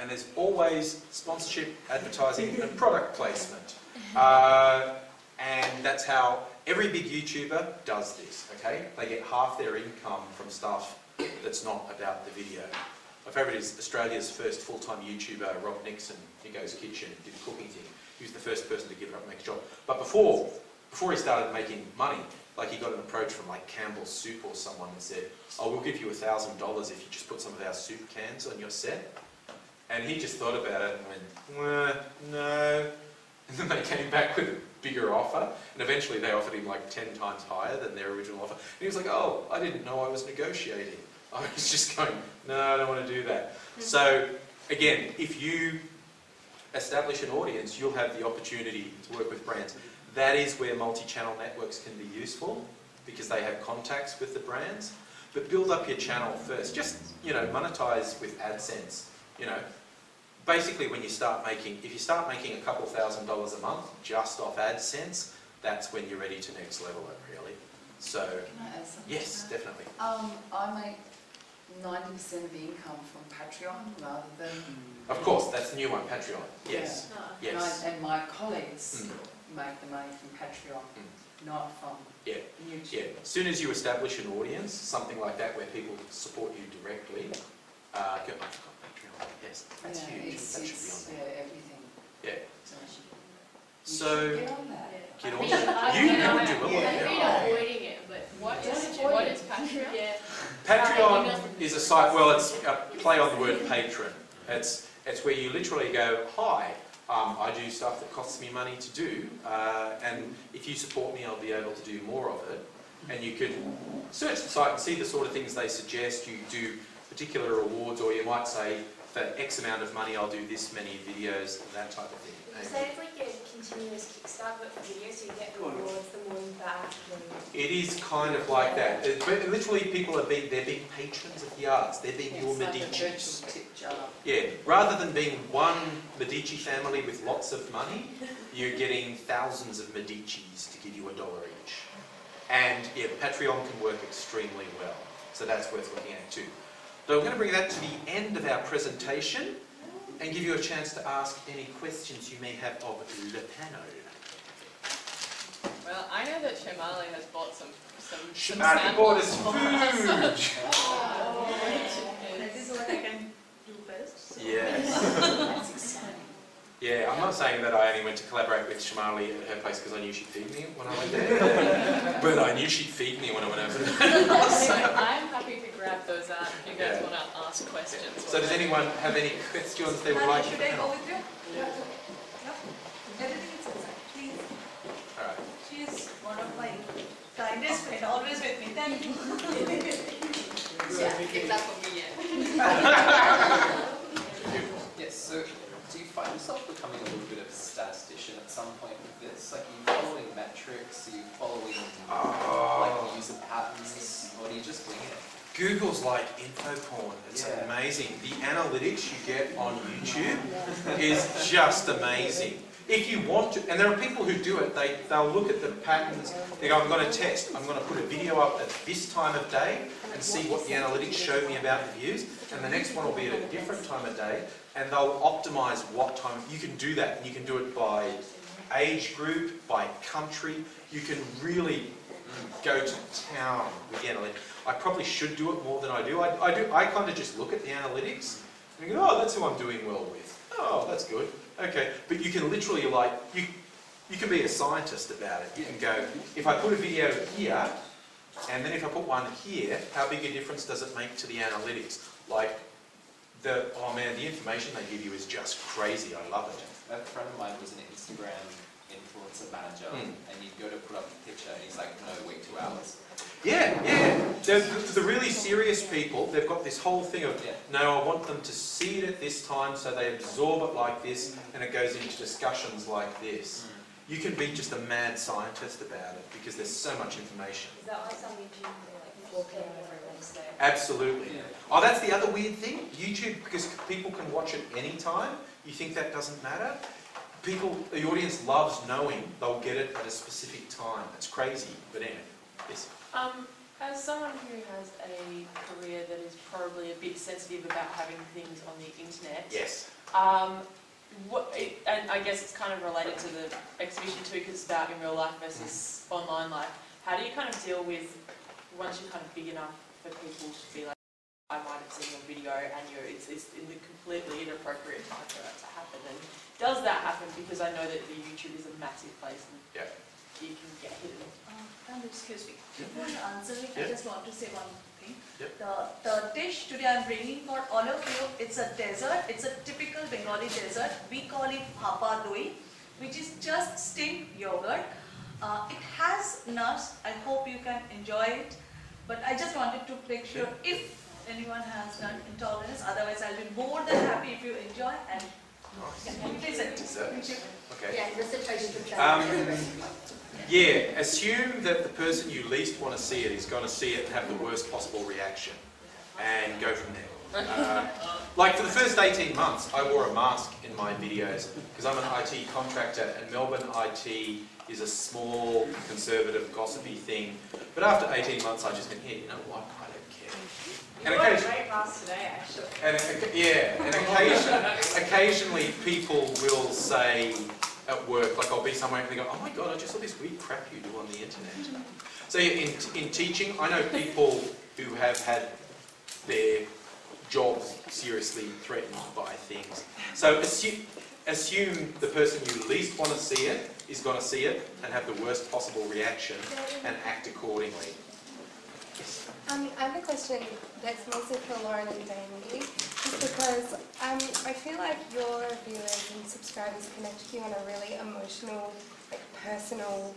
And there's always sponsorship, advertising, and product placement. And that's how every big YouTuber does this, okay? They get half their income from stuff that's not about the video. My favourite is Australia's first full-time YouTuber, Rob Nixon. He goes kitchen, did the cooking thing. He was the first person to give it up and make a job. But before he started making money, like he got an approach from like Campbell's Soup or someone that said, oh, we'll give you $1,000 if you just put some of our soup cans on your set. And he just thought about it and went, no. And then they came back with a bigger offer, and eventually they offered him like 10 times higher than their original offer. And he was like, oh, I didn't know I was negotiating. I was just going, no, I don't want to do that. So again, if you establish an audience, you'll have the opportunity to work with brands. That is where multi-channel networks can be useful, because they have contacts with the brands. But build up your channel first. Just, you know, monetize with AdSense. You know, basically when you start making, if you start making a couple $1,000s a month just off AdSense, that's when you're ready to next level it, really. So,
Can I add something?
yes, definitely.
I make 90% of the income from Patreon rather than...
Of course, that's the new one, Patreon. Yes,
Yeah.
yes.
And my colleagues make the money from Patreon, not from YouTube.
Yeah. As soon as you establish an audience, something like that where people support you directly, I forgot Patreon. Yes, that's huge. That should be on there.
Everything.
Yeah.
So,
So,
get on that.
get on that. You would do well.
I've been
Yeah.
avoiding it, but what is Patreon? Yeah.
Patreon is a site, well, it's a play on the word patron. It's where you literally go, hi, I do stuff that costs me money to do, and if you support me, I'll be able to do more of it. And you could search the site and see the sort of things they suggest. You do particular rewards, or you might say, for X amount of money, I'll do this many videos, that type of thing.
You say it's like a continuous Kickstarter, but for videos, so you get rewards the more you back.
It is kind of like that. But literally, people are they're being patrons of the arts. They're being your
Like a
Medicis.
virtual tip jar.
Yeah, rather than being one Medici family with lots of money, you're getting thousands of Medicis to give you $1 each. And yeah, Patreon can work extremely well. So that's worth looking at too. So I'm going to bring that to the end of our presentation and give you a chance to ask any questions you may have of Le Panneau.
Well, I know that Shamali has bought some
Shamali bought us
samples
food!
That is what I can do best. So.
Yes.
That's exciting.
Yeah, I'm not saying that I only went to collaborate with Shamali at her place because I knew she'd feed me when I went there, but I knew she'd feed me when I went over there.
So I'm happy to grab those out if you guys want to ask questions.
So does anyone have any questions they would like to
Should I go
know?
with you? Yeah. Everything is inside, please.
All right.
She is one of my kindest friends, always with me. Thank you.
Yeah, give that for me, yeah.
Yes, so do you find yourself becoming a little bit of a statistician at some point with this? Like, are you following metrics? Are you following like user patterns? Or do you just wing it?
Google's like info porn. It's amazing. The analytics you get on YouTube is just amazing. If you want to, and there are people who do it, they'll look at the patterns, they go, I'm going to test, I'm going to put a video up at this time of day and see what the analytics show me about the views, and the next one will be at a different time of day, and they'll optimize what time. You can do that, and you can do it by age group, by country. You can really go to town with the analytics. I probably should do it more than I do. I kind of just look at the analytics and go, oh, that's who I'm doing well with. Oh, that's good. Okay, but you can literally you can be a scientist about it. You can go, if I put a video here, and then if I put one here, how big a difference does it make to the analytics? Like, oh man, the information they give you is just crazy. I love it.
A friend of mine was an Instagram influencer manager, and you'd go to put up a picture, and he's like, no, wait 2 hours.
Yeah. The really serious people, they've got this whole thing of, no, I want them to see it at this time, so they absorb it like this, and it goes into discussions like this. You can be just a mad scientist about it, because there's so much information.
Is that why some YouTube like 4K every Wednesday?
Absolutely.
Yeah.
Oh, that's the other weird thing. YouTube, because people can watch it anytime, you think that doesn't matter? The audience loves knowing they'll get it at a specific time. It's crazy, but anyway. Yes.
As someone who has a career that is probably a bit sensitive about having things on the internet,
Yes.
and I guess it's kind of related to the exhibition too, because it's about in real life versus online life. How do you kind of deal with, once you're kind of big enough for people to be like, I might have seen your video and it's in the completely inappropriate time for that to happen? And does that happen? Because I know that the YouTube is a massive place and you can get hidden.
Excuse me. Before you answer me, I just want to say one thing.
Yep.
The dish today I'm bringing for all of you, it's a dessert. It's a typical Bengali dessert. We call it Papa Doi, which is just steamed yogurt. It has nuts. I hope you can enjoy it. But I just wanted to make sure if anyone has nut intolerance, otherwise I'll be more than happy if you enjoy and please enjoy.
Okay.
Yeah, just a treasure.
Yeah, assume that the person you least want to see it is going to see it and have the worst possible reaction, and go from there. Like for the first 18 months, I wore a mask in my videos because I'm an IT contractor, and Melbourne IT is a small, conservative, gossipy thing. But after 18 months, I just went, yeah, you know what, I don't care.
You wore a great mask today, actually.
And occasionally people will say at work, like I'll be somewhere and they go, oh my God, I just saw this weird crap you do on the internet. So yeah, in teaching, I know people who have had their jobs seriously threatened by things. So assume the person you least want to see it is going to see it and have the worst possible reaction and act accordingly.
I have a question that's mostly for Lauren and Damie, just because I feel like your viewers and subscribers connect with you on a really emotional, like personal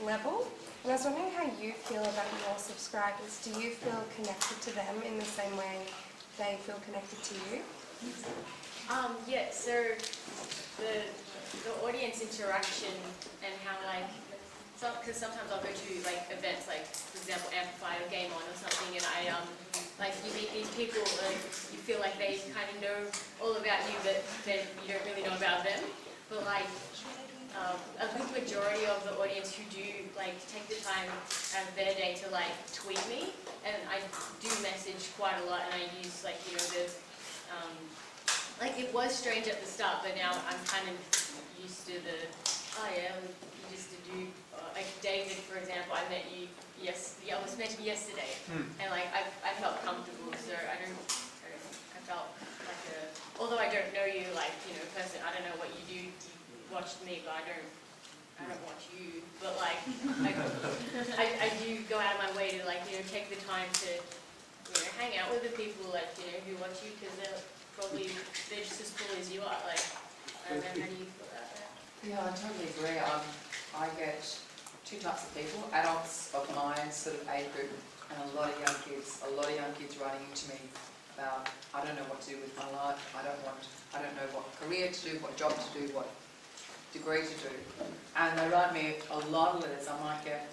level. And I was wondering how you feel about your subscribers. Do you feel connected to them in the same way they feel connected to you?
Yeah, so the audience interaction and how because sometimes I'll go to like events like, for example, Amplify or Game On or something, and like you meet these people and you feel like they kind of know all about you, but then you don't really know about them. But like a good majority of the audience who do like take the time out of their day to like tweet me, and I do message quite a lot, and I use like, you know, the like it was strange at the start, but now I'm kind of used to the, oh yeah, you just to do, like David, for example, I met you, I was met you yesterday, and like I felt comfortable, so I felt like although I don't know you like, you know, person, I don't know what you do, you watched me, but I don't watch you, but like, I do go out of my way to like, you know, take the time to, you know, hang out with the people like, you know, who watch you, because they're just as cool as you are, like, I don't know, how do you feel about that?
Yeah, I totally agree. I get two types of people, adults of my sort of age group and a lot of young kids writing into me about, I don't know what to do with my life, I don't know what career to do, what job to do, what degree to do. And they write me a lot of letters. I might get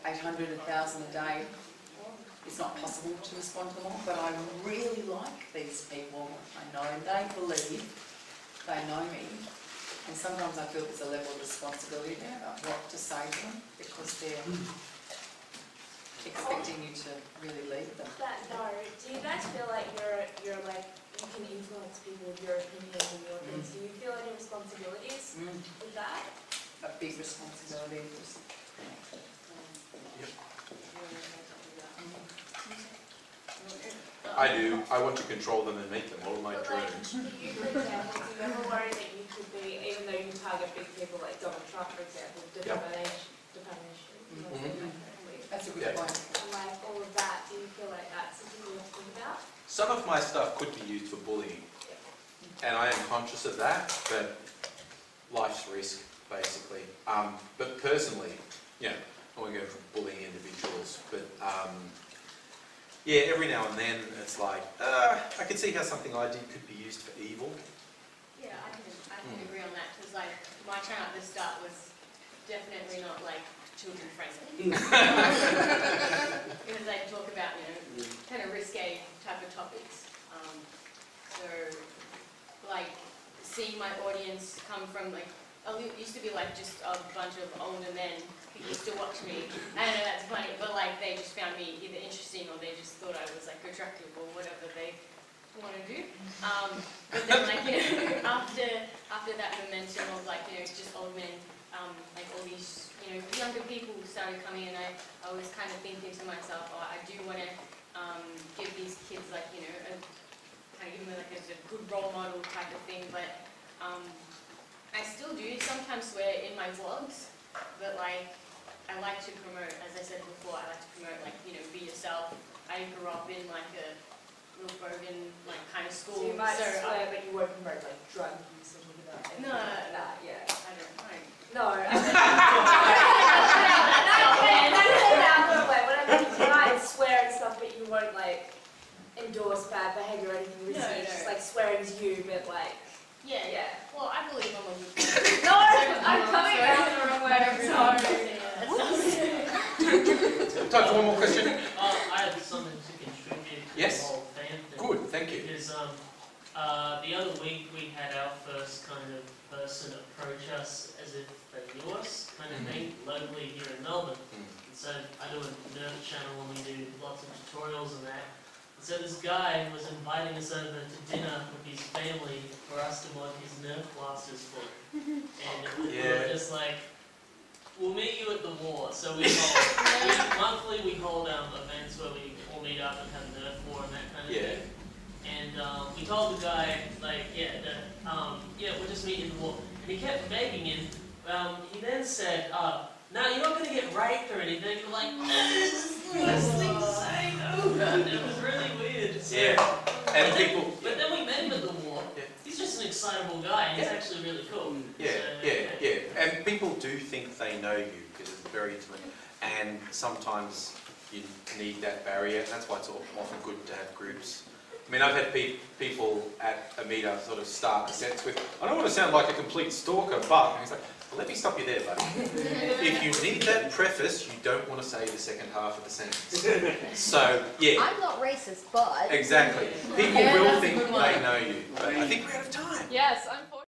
800, 1,000 a day. It's not possible to respond to them all, but I really like these people. I know they believe, they know me. And sometimes I feel there's a level of responsibility there about what to say to them, because they're expecting you to really lead them.
That note, do you guys feel like you're like, you can influence people with your opinions and your things? Do you feel any responsibilities with that?
A big responsibility.
I do. I want to control them and make them all my
But like,
drones.
you, for example, do you ever worry that you could be, even though you target big people like Donald Trump, for example, defamation,
That's a good point.
and like all of that, do you feel like that's something you have to think about?
Some of my stuff could be used for bullying, and I am conscious of that, but life's risk, basically. But personally, you know, I won't go for bullying individuals, but yeah, every now and then it's like, I can see how something I did could be used for evil.
Yeah, I can agree on that, because like my channel at the start was definitely not like children friendly. Because I talk about, you know, kind of risque type of topics. So like seeing my audience come from like it used to be like just a bunch of older men who used to watch me. I know that's funny, but like they just found me either interesting or they just thought I was like attractive or whatever they want to do. But then like, you know, after that momentum of like, you know, just old men, like all these, you know, younger people started coming in, I was kind of thinking to myself, oh, I do want to give these kids like, you know, kind of give them like a good role model type of thing, but I still do sometimes swear in my vlogs, but like, I like to promote, as I said before, I like to promote like, you know, be yourself. I grew up in like a real brogan like kind of school.
So you might swear, but you won't promote like drug use or something like that.
No,
yeah.
I don't know.
No, I mean, what I mean is you might swear and stuff, but you won't like endorse bad behaviour or anything.
No.
Just like swearing to you, but like.
Yeah. Well, I believe I'm a good person.
No, I'm coming around the wrong way. I'm sorry.
Time for one more question.
I had something to contribute to
Yes.
the whole fan thing.
Good, thank you.
Because the other week we had our first kind of person approach us as if they knew us, kind of thing, locally here in Melbourne. And so I do a Nerf channel and we do lots of tutorials and that. And so this guy was inviting us over to dinner with his family for us to mod his Nerf blasters for him. And we were just like, we'll meet you at the war. So we hold, monthly we hold events where we all meet up and have a Nerf war and that kind of thing. And we told the guy, like, we're just meeting the war. And he kept begging him. He then said, no, you're not going to get raped or anything. We're like, this is the worst thing to say. Oh, God. It was really weird. So,
and people...
But then we met him at the war. He's just an excitable guy, and he's actually really cool.
And people do think they know you because it's very intimate. And sometimes you need that barrier, and that's why it's often good to have groups. I mean, I've had people at a meetup sort of start sets with, I don't want to sound like a complete stalker, but, and he's like, well, let me stop you there, buddy. If you need that preface, you don't want to say the second half of the sentence. So,
I'm not racist, but...
Exactly. People will think they know you, but I think we're out of time.
Yes, unfortunately.